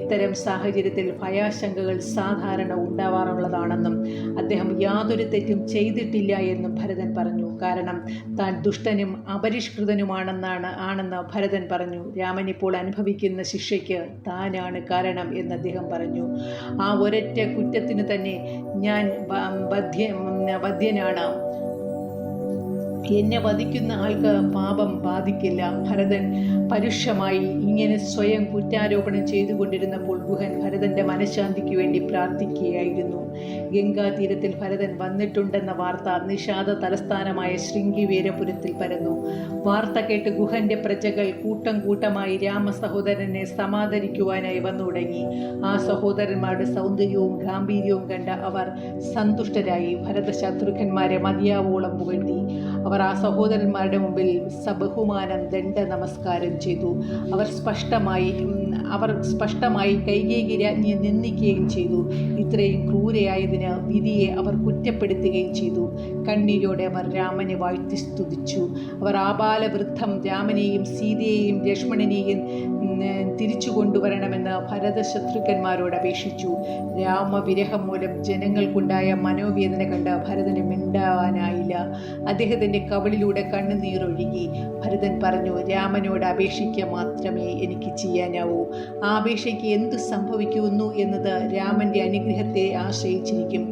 ഇത്തരം സാഹചര്യത്തിൽ ഭയാശങ്കകൾ സാധാരണ ഉണ്ടാവാറുള്ളതാണെന്നും അദ്ദേഹം യാതൊരു തെറ്റും ചെയ്തിട്ടില്ല എന്നും ഭരതൻ പറഞ്ഞു. കാരണം താൻ ദുഷ്ടനും അപരിഷ്കൃതനുമാണെന്ന് ഭരതൻ പറഞ്ഞു. രാമൻ ഇപ്പോൾ അനുഭവിക്കുന്ന ശിക്ഷയ്ക്ക് താനാണ് കാരണം എന്ന് അദ്ദേഹം പറഞ്ഞു. ആ ഒരൊറ്റ കുറ്റത്തിന് തന്നെ ഞാൻ വധ്യനാണ്. എന്നെ വധിക്കുന്ന ആൾക്ക് പാപം ബാധിക്കില്ല. ഭരതൻ പരുഷമായി ഇങ്ങനെ സ്വയം കുറ്റാരോപണം ചെയ്തുകൊണ്ടിരുന്നപ്പോൾ ഗുഹൻ ഭരതൻ്റെ മനഃശാന്തിക്ക് വേണ്ടി പ്രാർത്ഥിക്കുകയായിരുന്നു. ഗംഗാതീരത്തിൽ ഭരതൻ വന്നിട്ടുണ്ടെന്ന വാർത്ത നിഷാദ തലസ്ഥാനമായ ശൃംഗിവേരപുരത്തിൽ പരന്നു. വാർത്ത കേട്ട് ഗുഹൻ്റെ പ്രജകൾ കൂട്ടം കൂട്ടമായി രാമസഹോദരനെ സമാദരിക്കുവാനായി വന്നു തുടങ്ങി. ആ സഹോദരന്മാരുടെ സൗന്ദര്യവും ഗാംഭീര്യവും കണ്ട അവർ സന്തുഷ്ടരായി ഭരതശത്രുഘ്നന്മാരെ മതിയാവോളം പുകഴ്ത്തി. അവർ ആ സഹോദരന്മാരുടെ മുമ്പിൽ സബഹുമാനം ദണ്ഡ നമസ്കാരം ചെയ്തു. അവർ സ്പഷ്ടമായി കൈകേയി രാജ്ഞിയെ നിന്ദിക്കുകയും ചെയ്തു. ഇത്രയും ക്രൂരയായതിന് വിധിയെ അവർ കുറ്റപ്പെടുത്തുകയും ചെയ്തു. കണ്ണീരോടെ അവർ രാമനെ വാഴ്ത്തി സ്തുതിച്ചു. അവർ ആബാലവൃദ്ധം രാമനെയും സീതയെയും ലക്ഷ്മണനെയും തിരിച്ചു കൊണ്ടുവരണമെന്ന് ഭരതശത്രുഘ്നന്മാരോട് അപേക്ഷിച്ചു. രാമവിരഹം മൂലം ജനങ്ങൾക്കുണ്ടായ മനോവേദന കണ്ട് ഭരതന് മിണ്ടാവാനായില്ല. അദ്ദേഹത്തിൻ്റെ കവിളിലൂടെ കണ്ണുനീരൊഴുകി. ഭരതൻ പറഞ്ഞു, രാമനോട് അപേക്ഷിക്കുക മാത്രമേ എനിക്ക് ചെയ്യാനാവൂ. ആ അപേക്ഷയ്ക്ക് എന്ത് സംഭവിക്കുന്നു എന്നത് രാമൻ്റെ അനുഗ്രഹത്തെ ആശ്രയിച്ചിരിക്കും.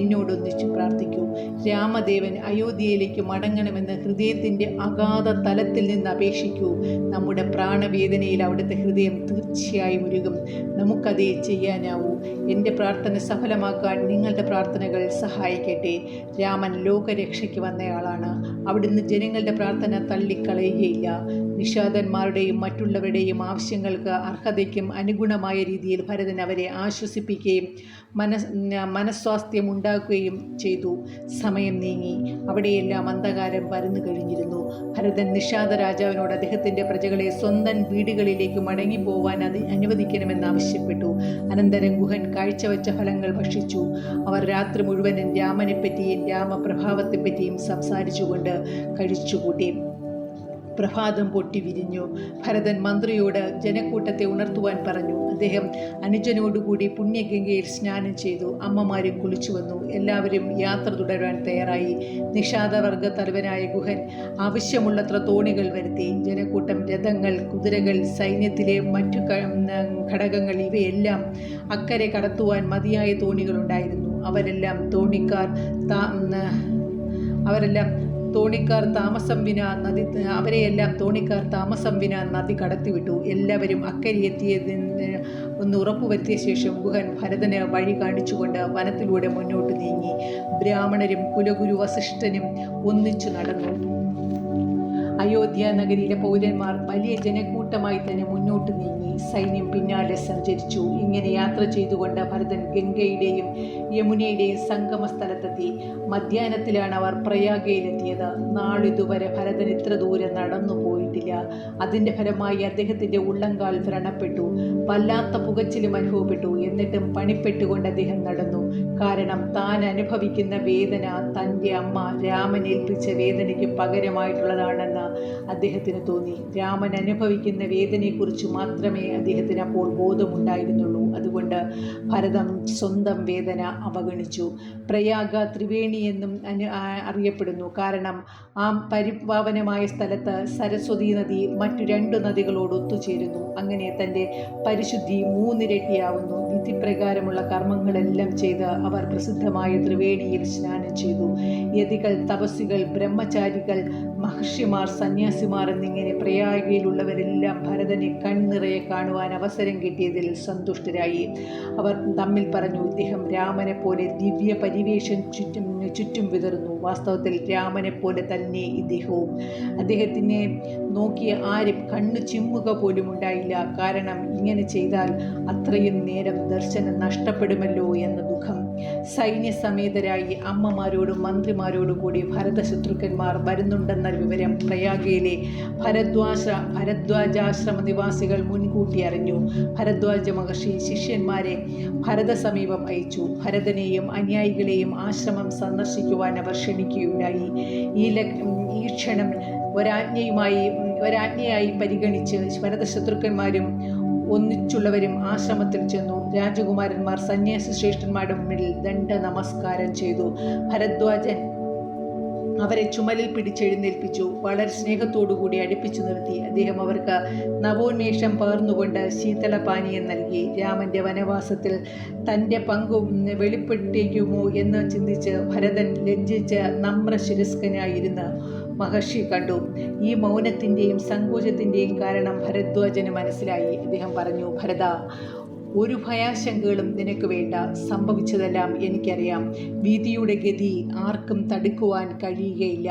എന്നോടൊന്നിച്ചു പ്രാർത്ഥിക്കൂ. രാമദേവൻ അയോധ്യയിലേക്ക് മടങ്ങണമെന്ന് ഹൃദയത്തിൻ്റെ അഗാധ തലത്തിൽ നിന്ന് അപേക്ഷിക്കൂ. നമ്മുടെ പ്രാണവേദനയിൽ അവിടുത്തെ ഹൃദയം തീർച്ചയായും ഉരുകും. നമുക്കതേ ചെയ്യാനാവൂ. എൻ്റെ പ്രാർത്ഥന സഫലമാക്കാൻ നിങ്ങളുടെ പ്രാർത്ഥനകൾ സഹായിക്കട്ടെ. രാമൻ ലോകരക്ഷയ്ക്ക് വന്നയാളാണ്. അവിടുന്ന് ജനങ്ങളുടെ പ്രാർത്ഥന തള്ളിക്കളയുകയില്ല. നിഷാദന്മാരുടെയും മറ്റുള്ളവരുടെയും ആവശ്യങ്ങൾക്ക് അർഹതയ്ക്കും അനുഗുണമായ രീതിയിൽ ഭരതൻ അവരെ ആശ്വസിപ്പിക്കുകയും മനസ്വാസ്ഥ്യം ഉണ്ടാക്കുകയും ചെയ്തു. സമയം നീങ്ങി. അവിടെയെല്ലാം അന്ധകാരം പരന്നു കഴിഞ്ഞിരുന്നു. ഭരതൻ നിഷാദ രാജാവിനോട് അദ്ദേഹത്തിൻ്റെ പ്രജകളെ സ്വന്തം വീടുകളിലേക്ക് മടങ്ങിപ്പോവാൻ അനുവദിക്കണമെന്ന് ആവശ്യപ്പെട്ടു. അനന്തരം ഗുഹൻ കാഴ്ചവെച്ച ഫലങ്ങൾ ഭക്ഷിച്ചു. അവർ രാത്രി മുഴുവനും രാമനെപ്പറ്റിയും രാമപ്രഭാവത്തെപ്പറ്റിയും സംസാരിച്ചുകൊണ്ട് കഴിച്ചുകൂട്ടി. പ്രഭാതം പൊട്ടി വിരിഞ്ഞു. ഭരതൻ മന്ത്രിയോട് ജനക്കൂട്ടത്തെ ഉണർത്തുവാൻ പറഞ്ഞു. അദ്ദേഹം അനുജനോടുകൂടി പുണ്യഗംഗയിൽ സ്നാനം ചെയ്തു. അമ്മമാരും കുളിച്ചു വന്നു. എല്ലാവരും യാത്ര തുടരാൻ തയ്യാറായി. നിഷാദവർഗ തലവനായ ഗുഹൻ ആവശ്യമുള്ളത്ര തോണികൾ വരുത്തി. ജനക്കൂട്ടം, രഥങ്ങൾ, കുതിരകൾ, സൈന്യത്തിലെ മറ്റു ഘടകങ്ങൾ ഇവയെല്ലാം അക്കരെ കടത്തുവാൻ മതിയായ തോണികളുണ്ടായിരുന്നു. അവരെല്ലാം തോണിക്കാർ താമസം വിന നദി കടത്തിവിട്ടു. എല്ലാവരും അക്കരെ ഒന്ന് ഉറപ്പുവരുത്തിയ ശേഷം ഗുഹൻ ഭരതന് വഴി കാണിച്ചുകൊണ്ട് വനത്തിലൂടെ മുന്നോട്ട് നീങ്ങി. ബ്രാഹ്മണരും കുലഗുരു വസിഷ്ഠനും ഒന്നിച്ചു നടന്നു. അയോധ്യ നഗരിയിലെ പൗരന്മാർ വലിയ ജനക്കൂട്ടമായി തന്നെ മുന്നോട്ട് നീങ്ങി. സൈന്യം പിന്നാലെ സഞ്ചരിച്ചു. ഇങ്ങനെ യാത്ര ചെയ്തുകൊണ്ട് ഭരതൻ ഗംഗയുടെയും യമുനയുടെയും സംഗമ സ്ഥലത്തെത്തി. മധ്യാഹ്നത്തിലാണ് അവർ പ്രയാഗയിലെത്തിയത്. നാളിതുവരെ ഭരതൻ ഇത്ര ദൂരം നടന്നു പോയിട്ടില്ല. അതിൻ്റെ ഫലമായി അദ്ദേഹത്തിൻ്റെ ഉള്ളങ്കാൽ വ്രണപ്പെട്ടു. വല്ലാത്ത പുകച്ചിലും അനുഭവപ്പെട്ടു. എന്നിട്ടും പണിപ്പെട്ടുകൊണ്ട് അദ്ദേഹം നടന്നു. കാരണം താൻ അനുഭവിക്കുന്ന വേദന തൻ്റെ അമ്മ രാമൻ ഏൽപ്പിച്ച വേദനയ്ക്ക് പകരമായിട്ടുള്ളതാണെന്ന് അദ്ദേഹത്തിന് തോന്നി. രാമൻ അനുഭവിക്കുന്ന വേദനയെക്കുറിച്ച് മാത്രമേ അദ്ദേഹത്തിന് അപ്പോൾ ബോധമുണ്ടായിരുന്നുള്ളൂ. അതുകൊണ്ട് ഭരതൻ സ്വന്തം വേദന അവഗണിച്ചു. പ്രയാഗ ത്രിവേണി എന്നും അറിയപ്പെടുന്നു. കാരണം ആ പരിപാവനമായ സ്ഥലത്ത് സരസ്വതി നദി മറ്റു 2 നദികളോട് ഒത്തുചേരുന്നു. അങ്ങനെ തൻ്റെ പരിശുദ്ധി 3 ഇരട്ടിയാവുന്നു. വിധിപ്രകാരമുള്ള കർമ്മങ്ങളെല്ലാം ചെയ്ത് അവർ പ്രസിദ്ധമായ ത്രിവേണിയിൽ സ്നാനം ചെയ്തു. യതികൾ, തപസ്സികൾ, ബ്രഹ്മചാരികൾ, മഹർഷിമാർ, സന്യാസിമാർ എന്നിങ്ങനെ പ്രയാഗയിലുള്ളവരെല്ലാം ഭരതനെ കൺനിറയെ കാണുവാൻ അവസരം കിട്ടിയതിൽ സന്തുഷ്ടരായി. അവർ തമ്മിൽ പറഞ്ഞു, ഇദ്ദേഹം രാമനെ പോലെ ദിവ്യ പരിവേഷം ചുറ്റും വിതറുന്നു. വാസ്തവത്തിൽ രാമനെ പോലെ തന്നെ ഇദ്ദേഹവും. അദ്ദേഹത്തിനെ നോക്കിയ ആരും കണ്ണു ചിമ്മുക പോലും ഉണ്ടായില്ല. കാരണം ഇങ്ങനെ ചെയ്താൽ അത്രയും നേരം ദർശനം നഷ്ടപ്പെടുമല്ലോ എന്ന ദുഃഖം. സൈന്യസമേതരായി അമ്മമാരോടും മന്ത്രിമാരോടും കൂടി ഭരതശത്രുഘ്നന്മാർ വരുന്നുണ്ടെന്ന വിവരം പ്രയാഗയിലെ ഭരദ്വാജാശ്രമ നിവാസികൾ മുൻകൂട്ടി അറിഞ്ഞു. ഭരദ്വാജ മഹർഷി ശിഷ്യന്മാരെ ഭരത സമീപം അയച്ചു. ഭരതനെയും അനുയായികളെയും ആശ്രമം സന്ദർശിക്കുവാൻ അവർ ക്ഷണിക്കുകയുണ്ടായി. ഈ ക്ഷണം ഒരാജ്ഞയായി പരിഗണിച്ച് ഭരതശത്രുഘ്നന്മാരും ഒന്നിച്ചുള്ളവരും ആശ്രമത്തിൽ ചെന്നു. രാജകുമാരന്മാർ സന്യാസി ശ്രേഷ്ഠന്മാരുടെ മുന്നിൽ ദണ്ഡ നമസ്കാരം ചെയ്തു. ഭരദ്വാജൻ അവരെ ചുമലിൽ പിടിച്ചെഴുന്നേൽപ്പിച്ചു. വളരെ സ്നേഹത്തോടുകൂടി അടുപ്പിച്ചു നിർത്തി. അദ്ദേഹം അവർക്ക് നവോന്മേഷം പകർന്നുകൊണ്ട് ശീതളപാനീയം നൽകി. രാമൻ്റെ വനവാസത്തിൽ തൻ്റെ പങ്കു വെളിപ്പെടുത്തിക്കുമോ എന്ന് ചിന്തിച്ച് ഭരതൻ ലജ്ജിച്ച് നമ്രശിരസ്കനായിരുന്ന് മഹർഷി കണ്ടു. ഈ മൗനത്തിൻ്റെയും സങ്കോചത്തിൻ്റെയും കാരണം ഭരദ്വാജന് മനസ്സിലായി. അദ്ദേഹം പറഞ്ഞു, ഭരത, ഒരു ഭയാശങ്കകളും നിനക്ക് വേണ്ട. സംഭവിച്ചതെല്ലാം എനിക്കറിയാം. വിധിയുടെ ഗതി ആർക്കും തടുക്കുവാൻ കഴിയുകയില്ല.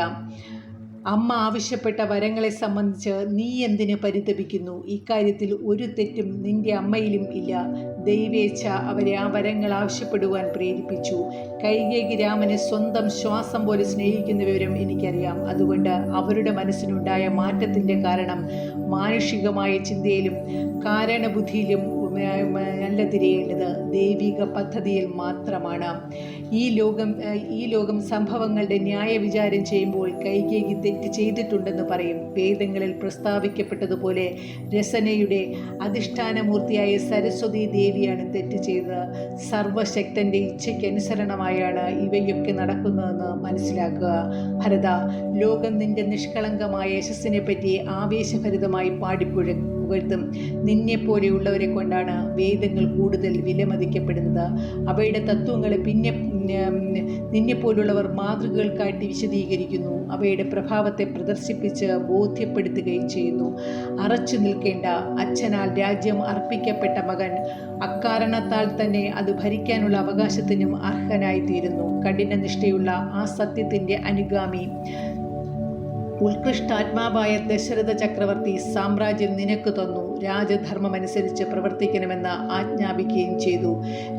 അമ്മ ആവശ്യപ്പെട്ട വരങ്ങളെ സംബന്ധിച്ച് നീ എന്തിന് പരിതപിക്കുന്നു? ഇക്കാര്യത്തിൽ ഒരു തെറ്റും നിന്റെ അമ്മയിലും ഇല്ല. ദൈവേച്ഛ അവരെ ആ വരങ്ങൾ ആവശ്യപ്പെടുവാൻ പ്രേരിപ്പിച്ചു. കൈകേയി രാമനെ സ്വന്തം ശ്വാസം പോലെ സ്നേഹിക്കുന്ന വിവരം എനിക്കറിയാം. അതുകൊണ്ട് അവരുടെ മനസ്സിനുണ്ടായ മാറ്റത്തിൻ്റെ കാരണം മാനുഷികമായ ചിന്തയിലും കാരണബുദ്ധിയിലും നല്ല തിരയേണ്ടത് ദൈവിക പദ്ധതിയിൽ മാത്രമാണ്. ഈ ലോകം സംഭവങ്ങളുടെ ന്യായവിചാരം ചെയ്യുമ്പോൾ കൈകേയി തെറ്റ് ചെയ്തിട്ടുണ്ടെന്ന് പറയും. വേദങ്ങളിൽ പ്രസ്താവിക്കപ്പെട്ടതുപോലെ രസനയുടെ അധിഷ്ഠാനമൂർത്തിയായ സരസ്വതി ദേവിയാണ് തെറ്റ് ചെയ്തത്. സർവശക്തൻ്റെ ഇച്ഛയ്ക്കനുസരണമായാണ് ഇവയൊക്കെ നടക്കുന്നതെന്ന് മനസ്സിലാക്കുക. ഭരത, ലോകം നിന്റെ നിഷ്കളങ്കമായ യശസ്സിനെ പറ്റി ആവേശഭരിതമായി പുകഴ്ത്തും. നിന്നെപ്പോലെയുള്ളവരെ കൊണ്ടാണ് വേദങ്ങൾ കൂടുതൽ വിലമതിക്കപ്പെടുന്നത്. അവയുടെ തത്വങ്ങളെ നിന്നെപ്പോലുള്ളവർ മാതൃകകൾ കാട്ടി വിശദീകരിക്കുന്നു. അവയുടെ പ്രഭാവത്തെ പ്രദർശിപ്പിച്ച് ബോധ്യപ്പെടുത്തുകയും ചെയ്യുന്നു. അറച്ചു നിൽക്കേണ്ട. അച്ഛനാൽ രാജ്യം അർപ്പിക്കപ്പെട്ട മകൻ അക്കാരണത്താൽ തന്നെ അത് ഭരിക്കാനുള്ള അവകാശത്തിനും അർഹനായിത്തീരുന്നു. കഠിനനിഷ്ഠയുള്ള ആ സത്യത്തിൻ്റെ അനുഗാമി ഉത്കൃഷ്ടാത്മാവായ ദശരഥ ചക്രവർത്തി സാമ്രാജ്യം നിനക്ക് തന്നു. രാജധർമ്മമനുസരിച്ച് പ്രവർത്തിക്കണമെന്ന് ആജ്ഞാപിക്കുകയും ചെയ്തു.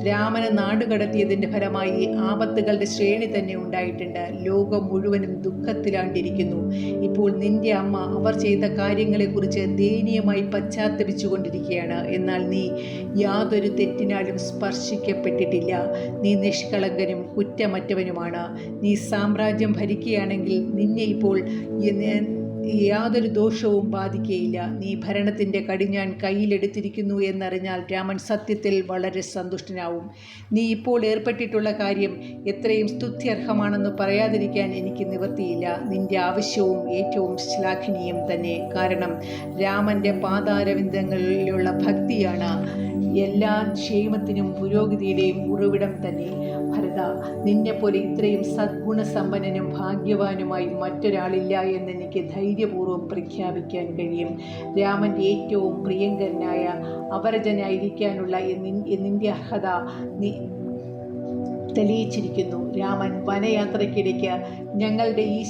രാമനെ നാടുകടത്തിയതിൻ്റെ ഫലമായി ആപത്തുകളുടെ ശ്രേണി തന്നെ ഉണ്ടായിട്ടുണ്ട്. ലോകം മുഴുവനും ദുഃഖത്തിലാണ്ടിരിക്കുന്നു. ഇപ്പോൾ നിന്റെ അമ്മ അവർ ചെയ്ത കാര്യങ്ങളെക്കുറിച്ച് ദയനീയമായി പശ്ചാത്തപിച്ചുകൊണ്ടിരിക്കുകയാണ്. എന്നാൽ നീ യാതൊരു തെറ്റിനാലും സ്പർശിക്കപ്പെട്ടിട്ടില്ല. നീ നിഷ്കളങ്കനും കുറ്റമറ്റവനുമാണ്. നീ സാമ്രാജ്യം ഭരിക്കുകയാണെങ്കിൽ നിന്നെ ഇപ്പോൾ യാതൊരു ദോഷവും ബാധിക്കുകയില്ല. നീ ഭരണത്തിൻ്റെ കടിഞ്ഞാൺ കയ്യിലെടുത്തിരിക്കുന്നു എന്നറിഞ്ഞാൽ രാമൻ സത്യത്തിൽ വളരെ സന്തുഷ്ടനാവും. നീ ഇപ്പോൾ ഏർപ്പെട്ടിട്ടുള്ള കാര്യം എത്രയും സ്തുത്യർഹമാണെന്ന് പറയാതിരിക്കാൻ എനിക്ക് നിവൃത്തിയില്ല. നിന്റെ ആവശ്യവും ഏറ്റവും ശ്ലാഘനീയം തന്നെ. കാരണം രാമൻ്റെ പാതാരവിന്ദങ്ങളിലുള്ള ഭക്തിയാണ് എല്ലാ ക്ഷേമത്തിനും പുരോഗതിയുടെയും ഉറവിടം തന്നെ. ഭരത, നിന്നെപ്പോലെ ഇത്രയും സദ്ഗുണസമ്പന്നനും ഭാഗ്യവാനുമായി മറ്റൊരാളില്ല എന്നെനിക്ക് ധൈര്യം ധൈര്യപൂർവ്വം പ്രഖ്യാപിക്കാൻ കഴിയും. രാമൻ്റെ ഏറ്റവും പ്രിയങ്കരനായ അപരജനായിരിക്കാനുള്ള നിന്റെ അർഹത നീ തെളിയിച്ചിരിക്കുന്നു. രാമൻ വനയാത്രയ്ക്കിടയ്ക്ക് ഞങ്ങളുടെ ഈ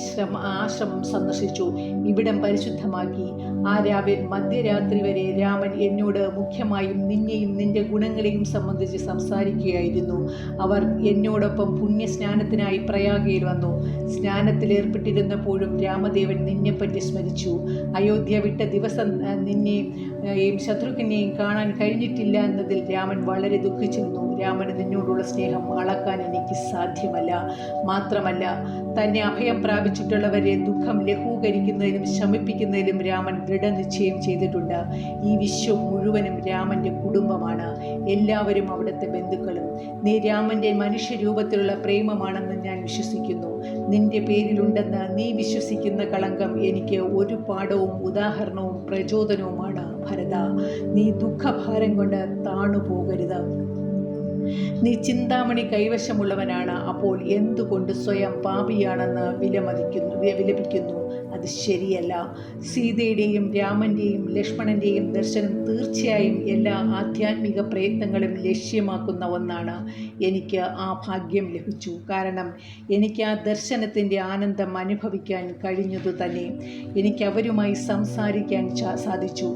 ആശ്രമം സന്ദർശിച്ചു, ഇവിടം പരിശുദ്ധമാക്കി. ആ രാവിൽ മധ്യരാത്രി വരെ രാമൻ എന്നോട് മുഖ്യമായും നിന്നെയും നിന്റെ ഗുണങ്ങളെയും സംബന്ധിച്ച് സംസാരിക്കുകയായിരുന്നു. അവർ എന്നോടൊപ്പം പുണ്യസ്നാനത്തിനായി പ്രയാഗയിൽ വന്നു. സ്നാനത്തിലേർപ്പെട്ടിരുന്നപ്പോഴും രാമദേവൻ നിന്നെപ്പറ്റി സ്മരിച്ചു. അയോധ്യ വിട്ട ദിവസം നിന്നെയും ശത്രുഘ്നെയും കാണാൻ കഴിഞ്ഞിട്ടില്ല എന്നതിൽ രാമൻ വളരെ ദുഃഖിച്ചിരുന്നു. രാമന് നിന്നോടുള്ള സ്നേഹം അളക്കാൻ എനിക്ക് സാധ്യമല്ല. മാത്രമല്ല, തന്നെ അഭയം പ്രാപിച്ചിട്ടുള്ളവരെ ദുഃഖം ലഘൂകരിക്കുന്നതിനും ശമിപ്പിക്കുന്നതിലും രാമൻ ദൃഢനിശ്ചയം ചെയ്തിട്ടുണ്ട്. ഈ വിശ്വം മുഴുവനും രാമൻ്റെ കുടുംബമാണ്, എല്ലാവരും അവിടുത്തെ ബന്ധുക്കളും. നീ രാമൻ്റെ മനുഷ്യരൂപത്തിലുള്ള പ്രേമമാണെന്ന് ഞാൻ വിശ്വസിക്കുന്നു. നിന്റെ പേരിലുണ്ടെന്ന് നീ വിശ്വസിക്കുന്ന കളങ്കം എനിക്ക് ഒരു പാഠവും ഉദാഹരണവും പ്രചോദനവുമാണ്. ഭരത, നീ ദുഃഖഭാരം കൊണ്ട് താണു പോകരുത്. നീ ചിന്താമണി കൈവശമുള്ളവനാണ്. അപ്പോൾ എന്തുകൊണ്ട് സ്വയം പാപിയാണെന്ന് വിലപിക്കുന്നു? അത് ശരിയല്ല. സീതയുടെയും രാമൻ്റെയും ലക്ഷ്മണൻ്റെയും ദർശനം തീർച്ചയായും എല്ലാ ആധ്യാത്മിക പ്രയത്നങ്ങളും ലക്ഷ്യമാക്കുന്ന ഒന്നാണ്. എനിക്ക് ആ ഭാഗ്യം ലഭിച്ചു. കാരണം എനിക്ക് ആ ദർശനത്തിൻ്റെ ആനന്ദം അനുഭവിക്കാൻ കഴിഞ്ഞതു തന്നെ. എനിക്ക് അവരുമായി സംസാരിക്കാൻ സാധിച്ചു.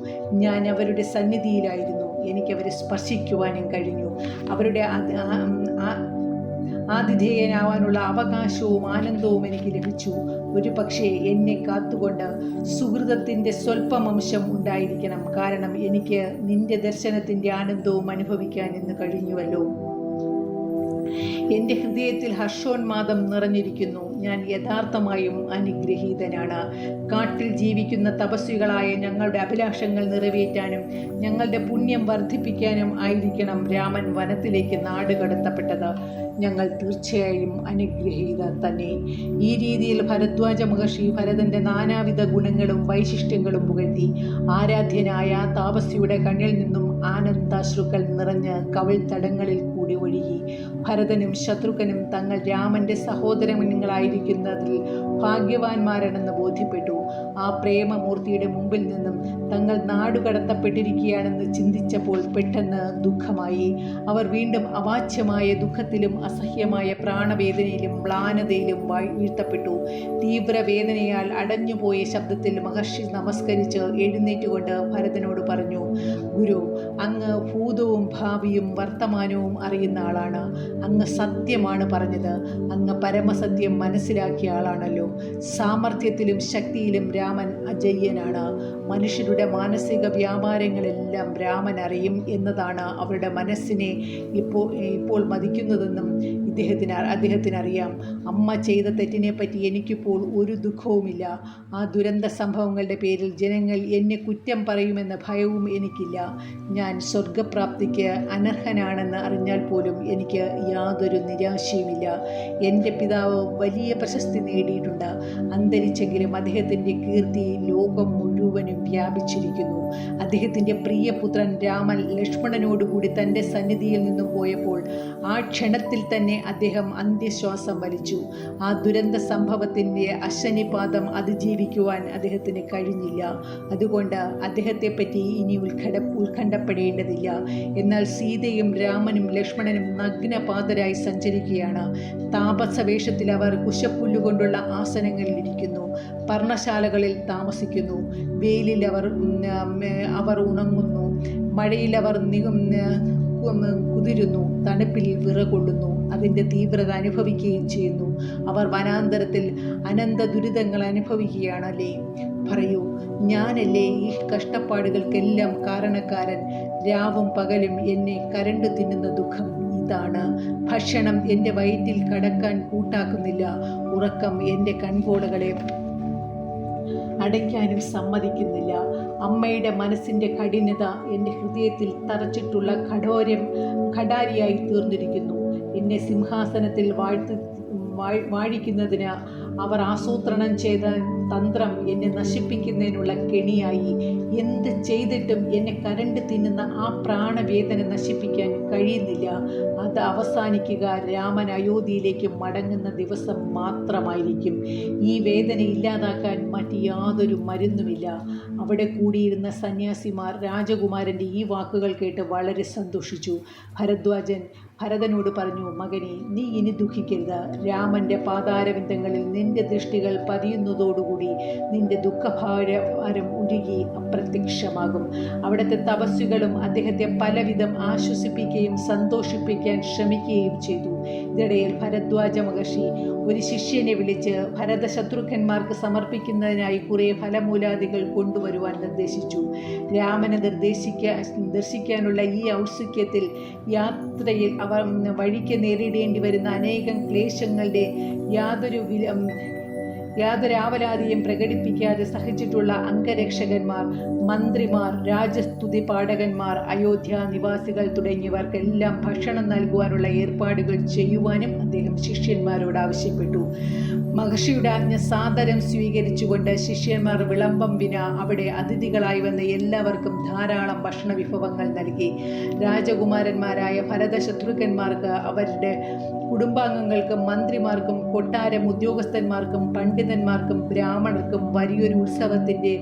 ഞാൻ അവരുടെ സന്നിധിയിലായിരുന്നു. എനിക്കവരെ സ്പർശിക്കുവാനും കഴിഞ്ഞു. അവരുടെ ആതിഥേയനാവാനുള്ള അവകാശവും ആനന്ദവും എനിക്ക് ലഭിച്ചു. ഒരു പക്ഷേ എന്നെ കാത്തുകൊണ്ട് സുഹൃതത്തിൻ്റെ സ്വല്പം അംശം ഉണ്ടായിരിക്കണം. കാരണം എനിക്ക് നിന്റെ ദർശനത്തിൻ്റെ ആനന്ദവും അനുഭവിക്കാൻ ഇന്ന് കഴിഞ്ഞുവല്ലോ. എൻ്റെ ഹൃദയത്തിൽ ഹർഷോന്മാദം നിറഞ്ഞിരിക്കുന്നു. ഞാൻ യഥാർത്ഥമായും അനുഗ്രഹീതനാണ്. കാട്ടിൽ ജീവിക്കുന്ന തപസ്വികളായ ഞങ്ങളുടെ അഭിലാഷങ്ങൾ നിറവേറ്റാനും ഞങ്ങളുടെ പുണ്യം വർദ്ധിപ്പിക്കാനും ആയിരിക്കണം രാമൻ വനത്തിലേക്ക് നാടുകടത്തപ്പെട്ടത്. ഞങ്ങൾ തീർച്ചയായും അനുഗ്രഹീതർ തന്നെ. ഈ രീതിയിൽ ഭരദ്വാജ മഹർഷി ഭരതൻ്റെ നാനാവിധ ഗുണങ്ങളും വൈശിഷ്ട്യങ്ങളും പുകഴ്ത്തി. ആരാധ്യനായ താപസ്വിയുടെ കണ്ണിൽ നിന്നും ആനന്ദാശ്രുക്കൾ നിറഞ്ഞ് കവിൾത്തടങ്ങളിൽ കൂടി ഒഴുകി. ഭരതനും ശത്രുഘ്നും തങ്ങൾ രാമൻ്റെ സഹോദരങ്ങളായിരിക്കുന്നതിൽ ഭാഗ്യവാന്മാരാണെന്ന് ബോധ്യപ്പെട്ടു. ആ പ്രേമമൂർത്തിയുടെ മുമ്പിൽ നിന്നും തങ്ങൾ നാടുകടത്തപ്പെട്ടിരിക്കുകയാണെന്ന് ചിന്തിച്ചപ്പോൾ പെട്ടെന്ന് ദുഃഖമായി. അവർ വീണ്ടും അവാച്യമായ ദുഃഖത്തിലും അസഹ്യമായ പ്രാണവേദനയിലും മ്ലാനതയിലും വീഴ്ത്തപ്പെട്ടു. തീവ്രവേദനയാൽ അടഞ്ഞുപോയ ശബ്ദത്തിൽ മഹർഷി നമസ്കരിച്ച് എഴുന്നേറ്റുകൊണ്ട് ഭരതനോട് പറഞ്ഞു, ഗുരു, അങ്ങ് ഭൂതവും ഭാവിയും വർത്തമാനവും അറിയുന്ന ആളാണ്. അങ്ങ് സത്യമാണ് പറഞ്ഞത്. അങ്ങ് പരമസത്യം മനസ്സിലാക്കിയ ആളാണല്ലോ. സാമർഥ്യത്തിലും ശക്തിയിലും രാമൻ അജയ്യനാണ്. മനുഷ്യരുടെ മാനസിക വ്യാപാരങ്ങളെല്ലാം രാമൻ അറിയും എന്നതാണ് അവരുടെ മനസ്സിനെ ഇപ്പോൾ മതിക്കുന്നതെന്നും അദ്ദേഹത്തിനറിയാം. അമ്മ ചെയ്ത തെറ്റിനെപ്പറ്റി എനിക്കിപ്പോൾ ഒരു ദുഃഖവുമില്ല. ആ ദുരന്ത സംഭവങ്ങളുടെ പേരിൽ ജനങ്ങൾ എന്നെ കുറ്റം പറയുമെന്ന ഭയവും എനിക്കില്ല. ഞാൻ സ്വർഗപ്രാപ്തിക്ക് അനർഹനാണെന്ന് അറിഞ്ഞാൽ പോലും എനിക്ക് യാതൊരു നിരാശയുമില്ല. എൻ്റെ പിതാവ് വലിയ പ്രശസ്തി നേടിയിട്ടുണ്ട്. അന്തരിച്ചെങ്കിലും അദ്ദേഹത്തിൻ്റെ കീർത്തി ലോകം മുഴുവനും വ്യാപിച്ചിരിക്കുന്നു. അദ്ദേഹത്തിൻ്റെ പ്രിയപുത്രൻ രാമൻ ലക്ഷ്മണനോടുകൂടി തൻ്റെ സന്നിധിയിൽ നിന്നും പോയപ്പോൾ ആ ക്ഷണത്തിൽ തന്നെ അദ്ദേഹം അന്ത്യശ്വാസം വലിച്ചു. ആ ദുരന്ത സംഭവത്തിൻ്റെ അശനിപാതം അതിജീവിക്കുവാൻ അദ്ദേഹത്തിന് കഴിഞ്ഞില്ല. അതുകൊണ്ട് അദ്ദേഹത്തെപ്പറ്റി ഇനി ഉത്കണ്ഠപ്പെടേണ്ടതില്ല. എന്നാൽ സീതയും രാമനും ലക്ഷ്മണനും നഗ്നപാതരായി സഞ്ചരിക്കുകയാണ്. താപസവേഷത്തിൽ അവർ കുശപ്പുല്ലുകൊണ്ടുള്ള ആസനങ്ങളിൽ ഇരിക്കുന്നു. പർണശാലകളിൽ താമസിക്കുന്നു. വെയിലിൽ അവർ ഉണങ്ങുന്നു. മഴയിൽ അവർ കുതിരുന്നു. തണുപ്പിൽ വിറകൊള്ളുന്നു. അതിൻ്റെ തീവ്രത അനുഭവിക്കുകയും ചെയ്യുന്നു. അവർ വനാന്തരത്തിൽ അനന്ത ദുരിതങ്ങൾ അനുഭവിക്കുകയാണല്ലേ. പറയൂ, ഞാനല്ലേ ഈ കഷ്ടപ്പാടുകൾക്കെല്ലാം കാരണക്കാരൻ? രാവും പകലും എന്നെ കരണ്ടു തിന്നുന്ന ദുഃഖം ഇതാണ്. ഭക്ഷണം എൻ്റെ വയറ്റിൽ കടക്കാൻ കൂട്ടാക്കുന്നില്ല. ഉറക്കം എൻ്റെ കൺപോളകളെ അടയ്ക്കാനും സമ്മതിക്കുന്നില്ല. അമ്മയുടെ മനസ്സിൻ്റെ കഠിനത എൻ്റെ ഹൃദയത്തിൽ തറച്ചിട്ടുള്ള കഠാരിയായി തീർന്നിരിക്കുന്നു. എന്നെ സിംഹാസനത്തിൽ വാഴിക്കുന്നതിന് അവർ ആസൂത്രണം ചെയ്ത തന്ത്രം എന്നെ നശിപ്പിക്കുന്നതിനുള്ള കെണിയായി. എന്ത് ചെയ്തിട്ടും എന്നെ കരണ്ട് തിന്നുന്ന ആ പ്രാണവേദന നശിപ്പിക്കാൻ കഴിയുന്നില്ല. അത് അവസാനിക്കുക രാമൻ അയോധ്യയിലേക്ക് മടങ്ങുന്ന ദിവസം മാത്രമായിരിക്കും. ഈ വേദന ഇല്ലാതാക്കാൻ മറ്റ് യാതൊരു മരുന്നുമില്ല. അവിടെ കൂടിയിരുന്ന സന്യാസിമാർ രാജകുമാരൻ്റെ ഈ വാക്കുകൾ കേട്ട് വളരെ സന്തോഷിച്ചു. ഭരദ്വാജൻ ഭരതനോട് പറഞ്ഞു, മകനെ, നീ ഇനി ദുഃഖിക്കരുത്. രാമൻ്റെ പാതാരവിന്ദങ്ങളിൽ നിന്റെ ദൃഷ്ടികൾ പതിയുന്നതോടുകൂടി നിന്റെ ദുഃഖഭാരം ഉരുകി അപ്രത്യക്ഷമാകും. അവിടുത്തെ തപസ്വികളും അദ്ദേഹത്തെ പലവിധം ആശ്വസിപ്പിക്കുകയും സന്തോഷിപ്പിക്കാൻ ശ്രമിക്കുകയും ചെയ്തു. ഇതിനിടയിൽ ഭരദ്വാജ മഹർഷി ഒരു ശിഷ്യനെ വിളിച്ച് ഭരതശത്രുഘ്നന്മാർക്ക് സമർപ്പിക്കുന്നതിനായി കുറേ ഫലമൂലാദികൾ കൊണ്ടുവരുവാൻ നിർദ്ദേശിച്ചു. രാമനെ ദർശിക്കാനുള്ള ഈ ഔത്സുക്യത്തിൽ യാത്രയിൽ അവർ വഴിക്ക് നേരിടേണ്ടി വരുന്ന അനേകം ക്ലേശങ്ങളുടെ യാതൊരു ആവലാതിയും പ്രകടിപ്പിക്കാതെ സഹിച്ചിട്ടുള്ള അംഗരക്ഷകന്മാർ, മന്ത്രിമാർ, രാജസ്തുതി പാഠകന്മാർ, അയോധ്യ നിവാസികൾ തുടങ്ങിയവർക്കെല്ലാം ഭക്ഷണം നൽകുവാനുള്ള ഏർപ്പാടുകൾ ചെയ്യുവാനും അദ്ദേഹം ശിഷ്യന്മാരോട് ആവശ്യപ്പെട്ടു. മഹർഷിയുടെ ആജ്ഞ സാദരം സ്വീകരിച്ചുകൊണ്ട് ശിഷ്യന്മാർ വിളംബം വിന അവിടെ അതിഥികളായി വന്ന എല്ലാവർക്കും ധാരാളം ഭക്ഷണ വിഭവങ്ങൾ നൽകി. രാജകുമാരന്മാരായ ഭരതശത്രുഘ്നന്മാർക്ക്, അവരുടെ കുടുംബാംഗങ്ങൾക്കും, മന്ത്രിമാർക്കും, കൊട്ടാരം ഉദ്യോഗസ്ഥന്മാർക്കും, പണ്ഡിതന്മാർക്കും, ബ്രാഹ്മണർക്കും വലിയൊരു ഉത്സവത്തിൻ്റെ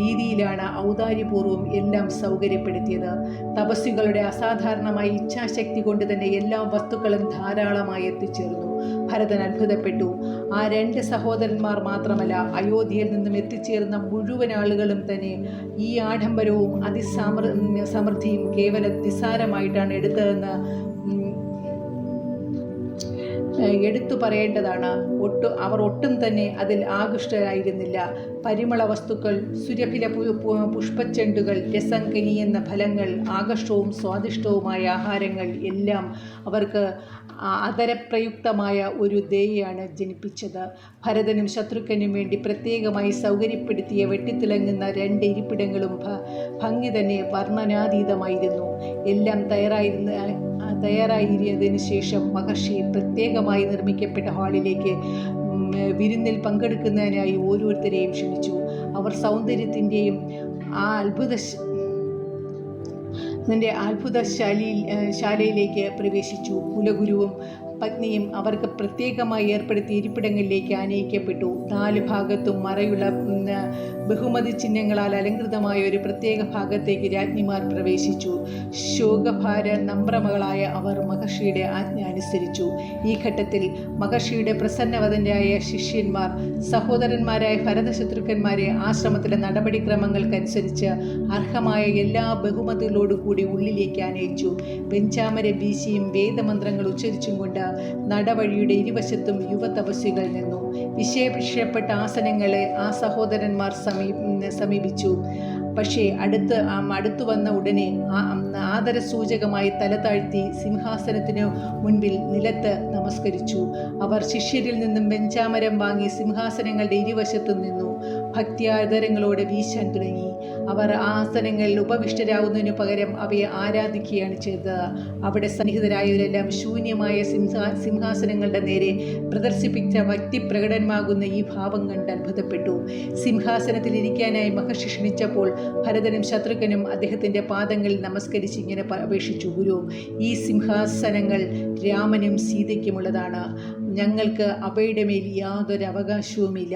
രീതിയിലാണ് ഔദാര്യപൂർവ്വം എല്ലാം സൗകര്യപ്പെടുത്തിയത്. തപസ്വികളുടെ അസാധാരണമായ ഇച്ഛാശക്തി കൊണ്ട് തന്നെ എല്ലാ വസ്തുക്കളും ധാരാളമായി എത്തിച്ചേർന്നു. ഭരതൻ അത്ഭുതപ്പെട്ടു. ആ 2 സഹോദരന്മാർ മാത്രമല്ല, അയോധ്യയിൽ നിന്നും എത്തിച്ചേർന്ന മുഴുവൻ ആളുകളും തന്നെ ഈ ആഡംബരവും സമൃദ്ധിയും കേവലം നിസ്സാരമായിട്ടാണ് എടുത്തതെന്ന് എടുത്തു പറയേണ്ടതാണ്. അവർ ഒട്ടും തന്നെ അതിൽ ആകൃഷ്ടരായിരുന്നില്ല. പരിമള വസ്തുക്കൾ, സുരഭില പുഷ്പച്ചെണ്ടുകൾ, രസം കനിയുന്ന ഫലങ്ങൾ, ആകർഷവും സ്വാദിഷ്ടവുമായ ആഹാരങ്ങൾ എല്ലാം അവർക്ക് അതരപ്രയുക്തമായ ഒരു ദയയാണ് ജനിപ്പിച്ചത്. ഭരതനും ശത്രുഘ്നും വേണ്ടി പ്രത്യേകമായി സൗകര്യപ്പെടുത്തിയ വെട്ടിത്തിളങ്ങുന്ന 2 ഇരിപ്പിടങ്ങളും ഭംഗി തന്നെ വർണ്ണനാതീതമായിരുന്നു. എല്ലാം തയ്യാറായിരുന്നതിന് ശേഷം മഹർഷി പ്രത്യേകമായി നിർമ്മിക്കപ്പെട്ട ഹാളിലേക്ക് വിരുന്നിൽ പങ്കെടുക്കുന്നതിനായി ഓരോരുത്തരെയും ക്ഷണിച്ചു. അവർ സൗന്ദര്യത്തിൻ്റെയും ആ അത്ഭുതശാലയിലേക്ക് പ്രവേശിച്ചു. കുലഗുരുവും പത്നിയും അവർക്ക് പ്രത്യേകമായി ഏർപ്പെടുത്തിയ ഇരിപ്പിടങ്ങളിലേക്ക് ആനയിക്കപ്പെട്ടു. 4 ഭാഗത്തും മറയുള്ള ബഹുമതി ചിഹ്നങ്ങളാൽ അലങ്കൃതമായ ഒരു പ്രത്യേക ഭാഗത്തേക്ക് രാജ്ഞിമാർ പ്രവേശിച്ചു. ശോകഭാര നമ്രമകളായ അവർ മഹർഷിയുടെ ആജ്ഞ അനുസരിച്ചു. ഈ ഘട്ടത്തിൽ മഹർഷിയുടെ പ്രസന്നവദനായ ശിഷ്യന്മാർ സഹോദരന്മാരായ ഭരതശത്രുഘ്നന്മാരെ ആശ്രമത്തിലെ നടപടിക്രമങ്ങൾക്കനുസരിച്ച് അർഹമായ എല്ലാ ബഹുമതികളോടുകൂടി ഉള്ളിലേക്ക് ആനയിച്ചു. പെഞ്ചാമര വീശിയും വേദമന്ത്രങ്ങൾ ഉച്ചരിച്ചും കൊണ്ട് നടവഴിയുടെ ഇരുവശത്തും യുവതപസ്വികൾ നിന്നു. വിശേഷപ്പെട്ട ആസനങ്ങളെ ആ സഹോദരന്മാർ സമീപിച്ചു. പക്ഷേ അടുത്തു വന്ന ഉടനെ ആദരസൂചകമായി തല താഴ്ത്തി സിംഹാസനത്തിനു മുൻപിൽ നിലത്ത് നമസ്കരിച്ചു. അവർ ശിഷ്യരിൽ നിന്നും വെഞ്ചാമരം വാങ്ങി സിംഹാസനങ്ങളുടെ ഇരുവശത്തും നിന്നു ഭക്തിയാദരങ്ങളോടെ വീശാൻ തുടങ്ങി. അവർ ആസനങ്ങളിൽ ഉപവിഷ്ടരാകുന്നതിനു പകരം അവയെ ആരാധിക്കുകയാണ് ചെയ്തത്. അവിടെ സന്നിഹിതരായവരെല്ലാം ശൂന്യമായ സിംഹാസനങ്ങളുടെ നേരെ പ്രദർശിപ്പിച്ച ഭക്തി പ്രകടനമാകുന്ന ഈ ഭാവം കണ്ട് അത്ഭുതപ്പെട്ടു. സിംഹാസനത്തിൽ ഇരിക്കാനായി മഹർഷി ക്ഷണിച്ചപ്പോൾ ഭരതനും ശത്രുഘ്നും അദ്ദേഹത്തിൻ്റെ പാദങ്ങളിൽ നമസ്കരിച്ച് ഇങ്ങനെ അപേക്ഷിച്ചു, ഗുരു, ഈ സിംഹാസനങ്ങൾ രാമനും സീതയ്ക്കുമുള്ളതാണ്. ഞങ്ങൾക്ക് അവയുടെ മേൽ യാതൊരു അവകാശവുമില്ല.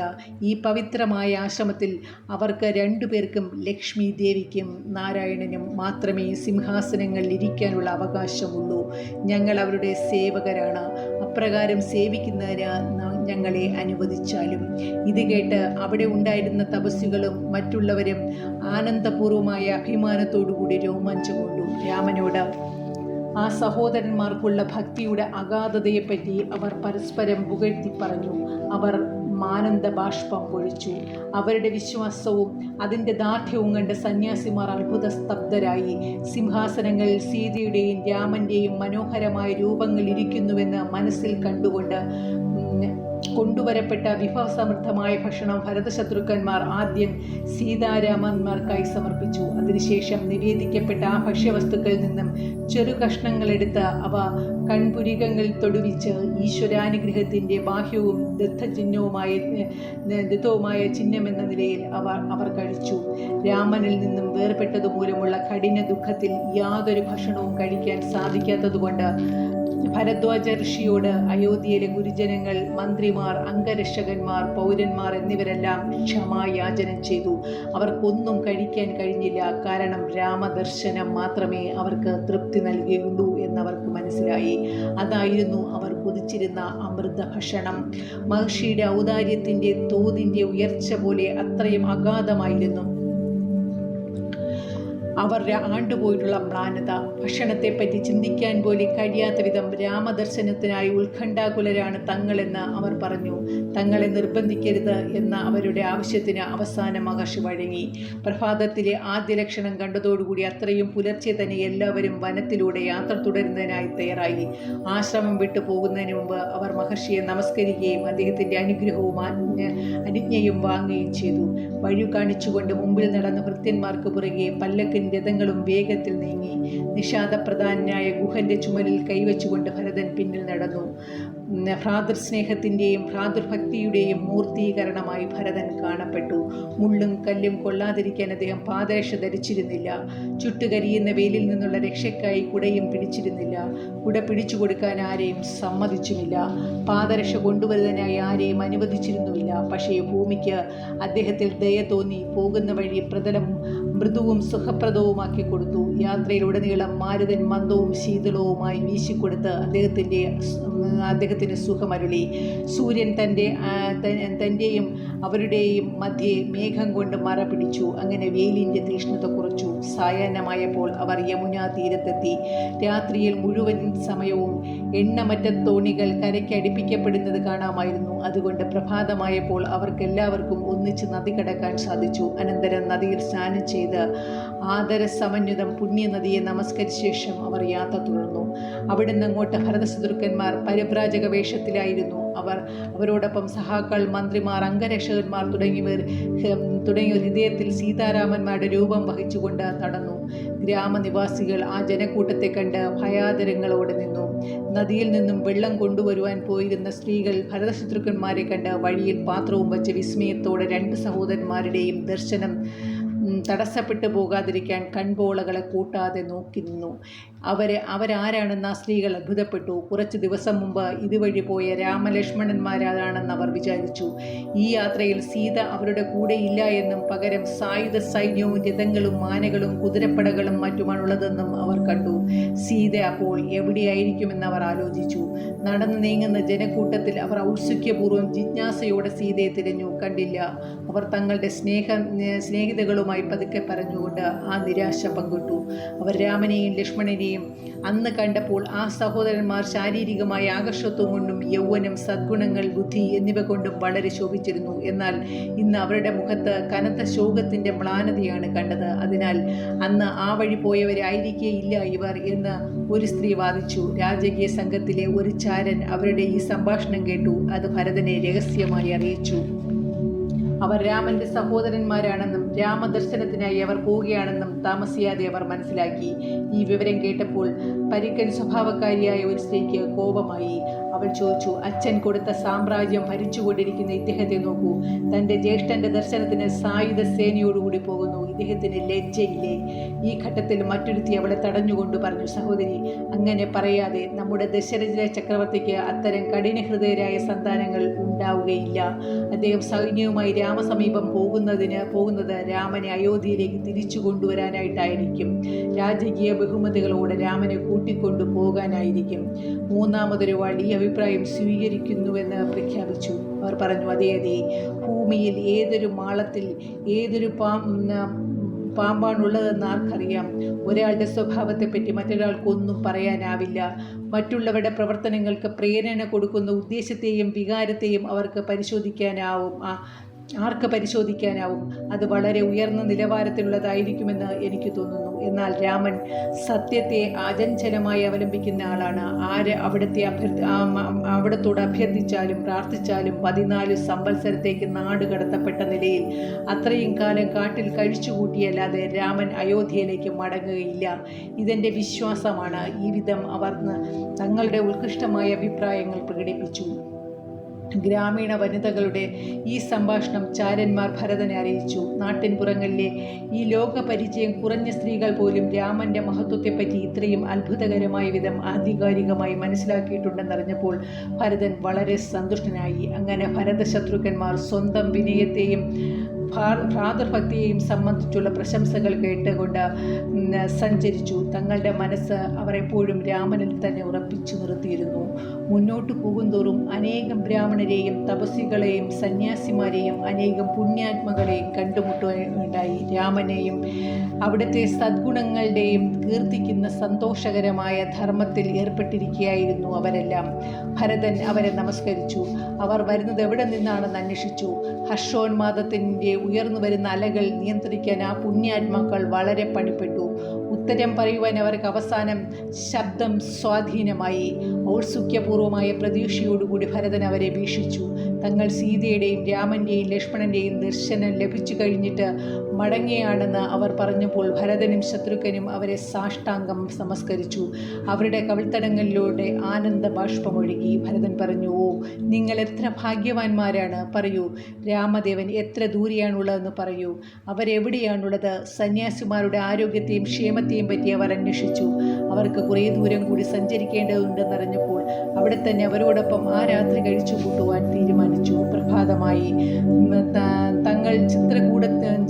ഈ പവിത്രമായ ആശ്രമത്തിൽ അവർക്ക് 2 പേർക്കും, ലക്ഷ്മി ദേവിക്കും നാരായണനും മാത്രമേ സിംഹാസനങ്ങളിൽ ഇരിക്കാനുള്ള അവകാശമുള്ളൂ. ഞങ്ങൾ അവരുടെ സേവകരാണ്. അപ്രകാരം സേവിക്കുന്നതിന് ഞങ്ങളെ അനുവദിച്ചാലും. ഇത് കേട്ട് അവിടെ ഉണ്ടായിരുന്ന തപസ്വികളും മറ്റുള്ളവരും ആനന്ദപൂർവമായ അഭിമാനത്തോടുകൂടി രോമാഞ്ചം കൊണ്ടു. രാമനോട് ആ സഹോദരന്മാർക്കുള്ള ഭക്തിയുടെ അഗാധതയെപ്പറ്റി അവർ പരസ്പരം പുകഴ്ത്തി പറഞ്ഞു. അവർ ആനന്ദ ബാഷ്പം പൊഴിച്ചു. അവരുടെ വിശ്വാസവും അതിൻ്റെ ദാർഢ്യവും കണ്ട് സന്യാസിമാർ അത്ഭുത സ്തബ്ധരായി. സിംഹാസനങ്ങളിൽ സീതയുടെയും രാമൻ്റെയും മനോഹരമായ രൂപങ്ങൾ ഇരിക്കുന്നുവെന്ന് മനസ്സിൽ കണ്ടുകൊണ്ട് കൊണ്ടുവരപ്പെട്ട വിഭവസമൃദ്ധമായ ഭക്ഷണം ഭരതശത്രുഘ്നന്മാർ ആദ്യം സീതാരാമന്മാർക്കായി സമർപ്പിച്ചു. അതിനുശേഷം നിവേദിക്കപ്പെട്ട ആ ഭക്ഷ്യവസ്തുക്കളിൽ നിന്നും ചെറു കഷ്ണങ്ങളെടുത്ത് അവ കൺപുരികങ്ങളിൽ തൊടുവിച്ച് ഈശ്വരാനുഗ്രഹത്തിൻ്റെ ബാഹ്യവും ദത്തവുമായ ചിഹ്നമെന്ന നിലയിൽ അവർ കഴിച്ചു. രാമനിൽ നിന്നും വേർപെട്ടതുമൂലമുള്ള കഠിന ദുഃഖത്തിൽ യാതൊരു ഭക്ഷണവും കഴിക്കാൻ സാധിക്കാത്തതുകൊണ്ട് ഭരദ്വാജ ഋഷിയോട് അയോധ്യയിലെ ഗുരുജനങ്ങൾ, മന്ത്രിമാർ, അംഗരക്ഷകന്മാർ, പൗരന്മാർ എന്നിവരെല്ലാം ക്ഷമായാചനം ചെയ്തു. അവർക്കൊന്നും കഴിക്കാൻ കഴിഞ്ഞില്ല. കാരണം രാമദർശനം മാത്രമേ അവർക്ക് തൃപ്തി നൽകുകയുള്ളൂ എന്നവർക്ക് മനസ്സിലായി. അതായിരുന്നു അവർ കൊതിച്ചിരുന്ന അമൃത ഭക്ഷണം. മഹർഷിയുടെ ഔദാര്യത്തിൻ്റെ തോതിൻ്റെ ഉയർച്ച പോലെ അത്രയും അഗാധമായിരുന്നു അവർ ആണ്ടുപോയിട്ടുള്ള മ്ലാനത. ഭക്ഷണത്തെപ്പറ്റി ചിന്തിക്കാൻ പോലും കഴിയാത്ത വിധം രാമദർശനത്തിനായി ഉത്കണ്ഠാകുലരാണ് തങ്ങളെന്ന് അവർ പറഞ്ഞു. തങ്ങളെ നിർബന്ധിക്കരുത് എന്ന അവരുടെ ആവശ്യത്തിന് അവസാനം മഹർഷി വഴങ്ങി. പ്രഭാതത്തിലെ ആദ്യ ലക്ഷണം കണ്ടതോടുകൂടി അത്രയും പുലർച്ചെ തന്നെ എല്ലാവരും വനത്തിലൂടെ യാത്ര തുടരുന്നതിനായി തയ്യാറായി. ആശ്രമം വിട്ടു പോകുന്നതിന് മുമ്പ് അവർ മഹർഷിയെ നമസ്കരിക്കുകയും അദ്ദേഹത്തിൻ്റെ അനുഗ്രഹവും അനുജ്ഞയും വാങ്ങുകയും ചെയ്തു. വഴി കാണിച്ചുകൊണ്ട് മുമ്പിൽ നടന്ന ഭൃത്യന്മാർക്ക് പുറകെ പല്ലക്കിൻ രഥങ്ങളും വേഗത്തിൽ നീങ്ങി. നിഷാദപ്രധാനായ ഗുഹന്റെ ചുമലിൽ കൈവച്ചുകൊണ്ട് ഭരതൻ പിന്നിൽ നടന്നു. ഭ്രാതൃസ്നേഹത്തിൻ്റെയും ഭ്രാതൃഭക്തിയുടെയും മൂർത്തീകരണമായി ഭരതൻ കാണപ്പെട്ടു. മുള്ളും കല്ലും കൊള്ളാതിരിക്കാൻ അദ്ദേഹം പാദരക്ഷ ധരിച്ചിരുന്നില്ല. ചുട്ടുകരിയുന്ന വെയിലിൽ നിന്നുള്ള രക്ഷയ്ക്കായി കുടയും പിടിച്ചിരുന്നില്ല. കുട പിടിച്ചു കൊടുക്കാൻ ആരെയും സമ്മതിച്ചുമില്ല. പാദരക്ഷ കൊണ്ടുവരുന്നതിനായി ആരെയും അനുവദിച്ചിരുന്നുമില്ല. പക്ഷേ ഭൂമിക്ക് അദ്ദേഹത്തിൽ ദയ തോന്നി പോകുന്ന വഴി പ്രതലം മൃദുവും സുഖപ്രദവുമാക്കി കൊടുത്തു. യാത്രയിലുടനീളം മാരുതൻ മന്ദവും ശീതളവുമായി വീശിക്കൊടുത്ത് അദ്ദേഹത്തിന് സുഖമരുളി. സൂര്യൻ തൻ്റെയും അവരുടെയും മധ്യേ മേഘം കൊണ്ട് മറ പിടിച്ചു. അങ്ങനെ വെയിലിൻ്റെ തീഷ്ണത കുറച്ചു. സായാഹ്നമായപ്പോൾ അവർ യമുനാ തീരത്തെത്തി. രാത്രിയിൽ മുഴുവൻ സമയവും എണ്ണമറ്റ തോണികൾ കരയ്ക്ക് അടുപ്പിക്കപ്പെടുന്നത് കാണാമായിരുന്നു. അതുകൊണ്ട് പ്രഭാതമായപ്പോൾ അവർക്കെല്ലാവർക്കും ഒന്നിച്ച് നദി കടക്കാൻ സാധിച്ചു. അനന്തരം നദിയിൽ സ്നാനം ചെയ്ത് ആദരസമന്വിതം പുണ്യനദിയെ നമസ്കരിച്ച ശേഷം അവർ യാത്ര തുടർന്നു. അവിടുന്ന് അങ്ങോട്ട് ഭരതശത്രുഘ്നന്മാർ പരിവ്രാജക വേഷത്തിലായിരുന്നു. അവരോടൊപ്പം സഹാക്കൾ, മന്ത്രിമാർ, അംഗരക്ഷകന്മാർ തുടങ്ങിയവർ ഹൃദയത്തിൽ സീതാരാമന്മാരുടെ രൂപം വഹിച്ചുകൊണ്ട് നടന്നു. ഗ്രാമനിവാസികൾ ആ ജനക്കൂട്ടത്തെ കണ്ട് ഭയാദരങ്ങളോടെ നിന്നു. നദിയിൽ നിന്നും വെള്ളം കൊണ്ടുവരുവാൻ പോയിരുന്ന സ്ത്രീകൾ ഭരതശത്രുഘ്നന്മാരെ കണ്ട് വഴിയിൽ പാത്രവും വച്ച് വിസ്മയത്തോടെ രണ്ട് സഹോദരന്മാരുടെയും ദർശനം തടസ്സപ്പെട്ടു പോകാതിരിക്കാൻ കൺപോളകളെ കൂട്ടാതെ നോക്കി നിന്നു. അവരാരാണെന്ന് ആ സ്ത്രീകൾ അത്ഭുതപ്പെട്ടു. കുറച്ച് ദിവസം മുമ്പ് ഇതുവഴി പോയ രാമലക്ഷ്മണന്മാരാണെന്ന് അവർ വിചാരിച്ചു. ഈ യാത്രയിൽ സീത അവരുടെ കൂടെ ഇല്ല എന്നും പകരം സായുധ സൈന്യവും രഥങ്ങളും ആനകളും കുതിരപ്പടകളും മറ്റുമാണുള്ളതെന്നും അവർ കണ്ടു. സീത അപ്പോൾ എവിടെയായിരിക്കുമെന്ന് അവർ ആലോചിച്ചു. നടന്നു നീങ്ങുന്ന ജനക്കൂട്ടത്തിൽ അവർ ഔത്സുക്യപൂർവ്വം ജിജ്ഞാസയോടെ സീതയെ തിരഞ്ഞു. കണ്ടില്ല. അവർ തങ്ങളുടെ സ്നേഹിതകളുമായി പതുക്കെ പറഞ്ഞുകൊണ്ട് ആ നിരാശ പങ്കിട്ടു. അവർ രാമനെയും ലക്ഷ്മണനെയും അന്ന് കണ്ടപ്പോൾ ആ സഹോദരന്മാർ ശാരീരികമായ ആകർഷത്വം കൊണ്ടും യൗവനം, സദ്ഗുണങ്ങൾ, ബുദ്ധി എന്നിവ കൊണ്ടും വളരെ ശോഭിച്ചിരുന്നു. എന്നാൽ ഇന്ന് അവരുടെ മുഖത്ത് കനത്ത ശോകത്തിൻ്റെ മ്ലാനതയാണ് കണ്ടത്. അതിനാൽ അന്ന് ആ വഴി പോയവരായിരിക്കേയില്ല ഇവർ എന്ന് ഒരു സ്ത്രീ വാദിച്ചു. രാജകീയ സംഘത്തിലെ ഒരു ചാരൻ അവരുടെ ഈ സംഭാഷണം കേട്ടു. അത് ഭരതനെ രഹസ്യമായി അറിയിച്ചു. അവർ രാമന്റെ സഹോദരന്മാരാണെന്നും രാമദർശനത്തിനായി അവർ പോവുകയാണെന്നും താമസിയാതെ അവർ മനസ്സിലാക്കി. ഈ വിവരം കേട്ടപ്പോൾ പരുക്കൻ സ്വഭാവക്കാരിയായ ഒരു സ്ത്രീക്ക് കോപമായി. അവൾ ചോദിച്ചു, അച്ഛൻ കൊടുത്ത സാമ്രാജ്യം ഭരിച്ചുകൊണ്ടിരിക്കുന്ന ഇദ്ദേഹത്തെ നോക്കൂ. തൻ്റെ ജ്യേഷ്ഠൻ്റെ ദർശനത്തിന് സായുധ സേനയോടുകൂടി പോകുന്നു. ഇദ്ദേഹത്തിന് ലജ്ജയില്ലേ? ഈ ഘട്ടത്തിൽ മറ്റൊരുത്തി അവളെ തടഞ്ഞുകൊണ്ട് പറഞ്ഞു, സഹോദരി, അങ്ങനെ പറയാതെ. നമ്മുടെ ദശരഥ ചക്രവർത്തിക്ക് അത്തരം കഠിനഹൃദയരായ സന്താനങ്ങൾ ഉണ്ടാവുകയില്ല. അദ്ദേഹം സൈന്യവുമായി രാമസമീപം പോകുന്നത് രാമനെ അയോധ്യയിലേക്ക് തിരിച്ചു കൊണ്ടുവരാനായിട്ടായിരിക്കും. രാജകീയ ബഹുമതികളോടെ രാമനെ കൂട്ടിക്കൊണ്ടു പോകാനായിരിക്കും. മൂന്നാമതൊരു ഈ അഭിപ്രായം സ്വീകരിക്കുന്നുവെന്ന് പ്രഖ്യാപിച്ചു. അവർ പറഞ്ഞു, അതെ, ഭൂമിയിൽ ഏതൊരു മാളത്തിൽ ഏതൊരു പാമ്പാണുള്ളതെന്ന് ആർക്കറിയാം? ഒരാളുടെ സ്വഭാവത്തെപ്പറ്റി മറ്റൊരാൾക്കൊന്നും പറയാനാവില്ല. മറ്റുള്ളവരുടെ പ്രവർത്തനങ്ങൾക്ക് പ്രേരണ കൊടുക്കുന്ന ഉദ്ദേശത്തെയും വികാരത്തെയും അവർക്ക് പരിശോധിക്കാനാവും. ആർക്ക് പരിശോധിക്കാനാവും? അത് വളരെ ഉയർന്ന നിലവാരത്തിലുള്ളതായിരിക്കുമെന്ന് എനിക്ക് തോന്നുന്നു. എന്നാൽ രാമൻ സത്യത്തെ അചഞ്ചലമായി അവലംബിക്കുന്ന ആളാണ്. ആര് അവിടത്തോട് അഭ്യർത്ഥിച്ചാലും പ്രാർത്ഥിച്ചാലും 14 സംവത്സരത്തേക്ക് നാട് കടത്തപ്പെട്ട നിലയിൽ അത്രയും കാലം കാട്ടിൽ കഴിച്ചുകൂട്ടിയല്ലാതെ രാമൻ അയോധ്യയിലേക്ക് മടങ്ങുകയില്ല. ഇതെൻ്റെ വിശ്വാസമാണ്. ഈ വിധം അവർ തങ്ങളുടെ ഉത്കൃഷ്ടമായ അഭിപ്രായങ്ങൾ പ്രകടിപ്പിച്ചു. ഗ്രാമീണ വനിതകളുടെ ഈ സംഭാഷണം ചാരന്മാർ ഭരതനെ അറിയിച്ചു. നാട്ടിൻപുറങ്ങളിലെ ഈ ലോകപരിചയം കുറഞ്ഞ സ്ത്രീകൾ പോലും രാമൻ്റെ മഹത്വത്തെപ്പറ്റി ഇത്രയും അത്ഭുതകരമായ വിധം ആധികാരികമായി മനസ്സിലാക്കിയിട്ടുണ്ടെന്നറിഞ്ഞപ്പോൾ ഭരതൻ വളരെ സന്തുഷ്ടനായി. അങ്ങനെ ഭരതശത്രുഘ്നന്മാർ സ്വന്തം വിനയത്തെയും ഭ്രാതൃഭക്തിയെയും സംബന്ധിച്ചുള്ള പ്രശംസകൾ കേട്ടുകൊണ്ട് സഞ്ചരിച്ചു. തങ്ങളുടെ മനസ്സ് അവർ എപ്പോഴും രാമനിൽ തന്നെ ഉറപ്പിച്ചു നിർത്തിയിരുന്നു. മുന്നോട്ട് പോകുന്തോറും അനേകം ബ്രാഹ്മണരെയും തപസ്സികളെയും സന്യാസിമാരെയും അനേകം പുണ്യാത്മകളെയും കണ്ടുമുട്ടുകയുണ്ടായി. രാമനെയും അവിടുത്തെ സദ്ഗുണങ്ങളുടെയും കീർത്തിക്കുന്ന സന്തോഷകരമായ ധർമ്മത്തിൽ ഏർപ്പെട്ടിരിക്കുകയായിരുന്നു അവരെല്ലാം. ഭരതൻ അവരെ നമസ്കരിച്ചു. അവർ വരുന്നത് എവിടെ നിന്നാണെന്ന് അന്വേഷിച്ചു. ഹർഷോന്മാദത്തിൻ്റെ ഉയർന്നു വരുന്ന അലകൾ നിയന്ത്രിക്കാൻ ആ പുണ്യാത്മാക്കൾ വളരെ പണിപ്പെട്ടു. ഉത്തരം പറയുവാൻ അവർക്ക് അവസാനം ശബ്ദം സ്വാധീനമായി. ഔത്സുക്യപൂർവമായ പ്രതീക്ഷയോടുകൂടി ഭരതൻ അവരെ വീക്ഷിച്ചു. തങ്ങൾ സീതയുടെയും രാമൻ്റെയും ലക്ഷ്മണൻ്റെയും ദർശനം ലഭിച്ചു കഴിഞ്ഞിട്ട് മടങ്ങുകയാണെന്ന് അവർ പറഞ്ഞപ്പോൾ ഭരതനും ശത്രുഘ്നും അവരെ സാഷ്ടാംഗം നമസ്കരിച്ചു. അവരുടെ കവിൾത്തടങ്ങളിലൂടെ ആനന്ദ ബാഷ്പമൊഴുകി. ഭരതൻ പറഞ്ഞു, ഓ, നിങ്ങൾ എത്ര ഭാഗ്യവാന്മാരാണ്. പറയൂ, രാമദേവൻ എത്ര ദൂരെയാണുള്ളതെന്ന് പറയൂ. അവരെവിടെയാണുള്ളത്? സന്യാസിമാരുടെ ആരോഗ്യത്തെയും ക്ഷേമത്തെയും പറ്റി അവർ അന്വേഷിച്ചു. അവർക്ക് കുറേ ദൂരം കൂടി സഞ്ചരിക്കേണ്ടതുണ്ടെന്നറിഞ്ഞപ്പോൾ അവിടെ തന്നെ അവരോടൊപ്പം ആ രാത്രി കഴിച്ചു കൂട്ടുവാൻ തീരുമാനിച്ചു. പ്രഭാതമായി. തങ്ങൾ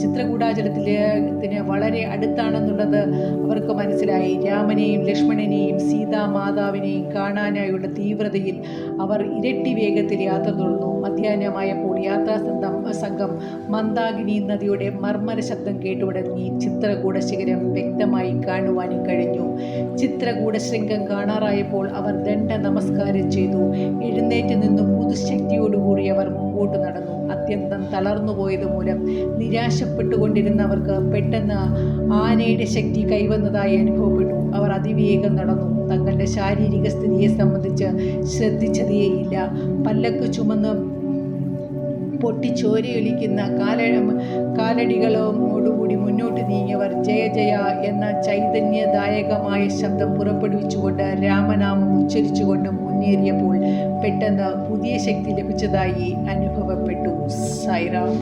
ചിത്രകൂടാചലത്തിന് വളരെ അടുത്താണെന്നുള്ളത് അവർക്ക് മനസ്സിലായി. രാമനെയും ലക്ഷ്മണനെയും സീതാമാതാവിനെയും കാണാനായുള്ള തീവ്രതയിൽ അവർ ഇരട്ടി വേഗത്തിൽ യാത്ര തുടർന്നു. മധ്യാഹ്നമായപ്പോൾ യാത്രാസംഘം മന്ദാകിനി നദിയുടെ മർമ്മര ശബ്ദം കേട്ടുടങ്ങി. ചിത്രകൂടശിഖരം വ്യക്തമായി കാണുവാനും കഴിഞ്ഞു. ചിത്രകൂടശൃംഗം കാണാറായപ്പോൾ അവർ ദണ്ഡ നമസ്കാരം ചെയ്തു. എഴുന്നേറ്റ് നിന്ന് പുതുശക്തിയോടുകൂടി അവർ മുമ്പോട്ട് നടന്നു. അത്യന്തം തളർന്നുപോയത് മൂലം നിരാശപ്പെട്ടുകൊണ്ടിരുന്നവർക്ക് പെട്ടെന്ന് ആനയുടെ ശക്തി കൈവന്നതായി അനുഭവപ്പെട്ടു. അവർ അതിവേഗം നടന്നു. തങ്ങളുടെ ശാരീരിക സ്ഥിതിയെ സംബന്ധിച്ച് ശ്രദ്ധിച്ചതേയില്ല. പല്ലക്ക് ചുമന്ന് പൊട്ടിച്ചോരയൊലിക്കുന്ന കാലടികളോടുകൂടി മുന്നോട്ട് നീങ്ങിയവർ ജയ ജയ എന്ന ചൈതന്യദായകമായ ശബ്ദം പുറപ്പെടുവിച്ചുകൊണ്ട് രാമനാമം ഉച്ചരിച്ചുകൊണ്ട് മുന്നേറിയപ്പോൾ പെട്ടെന്ന് പുതിയ ശക്തി ലഭിച്ചതായി അനുഭവപ്പെട്ടു. സായിറാം.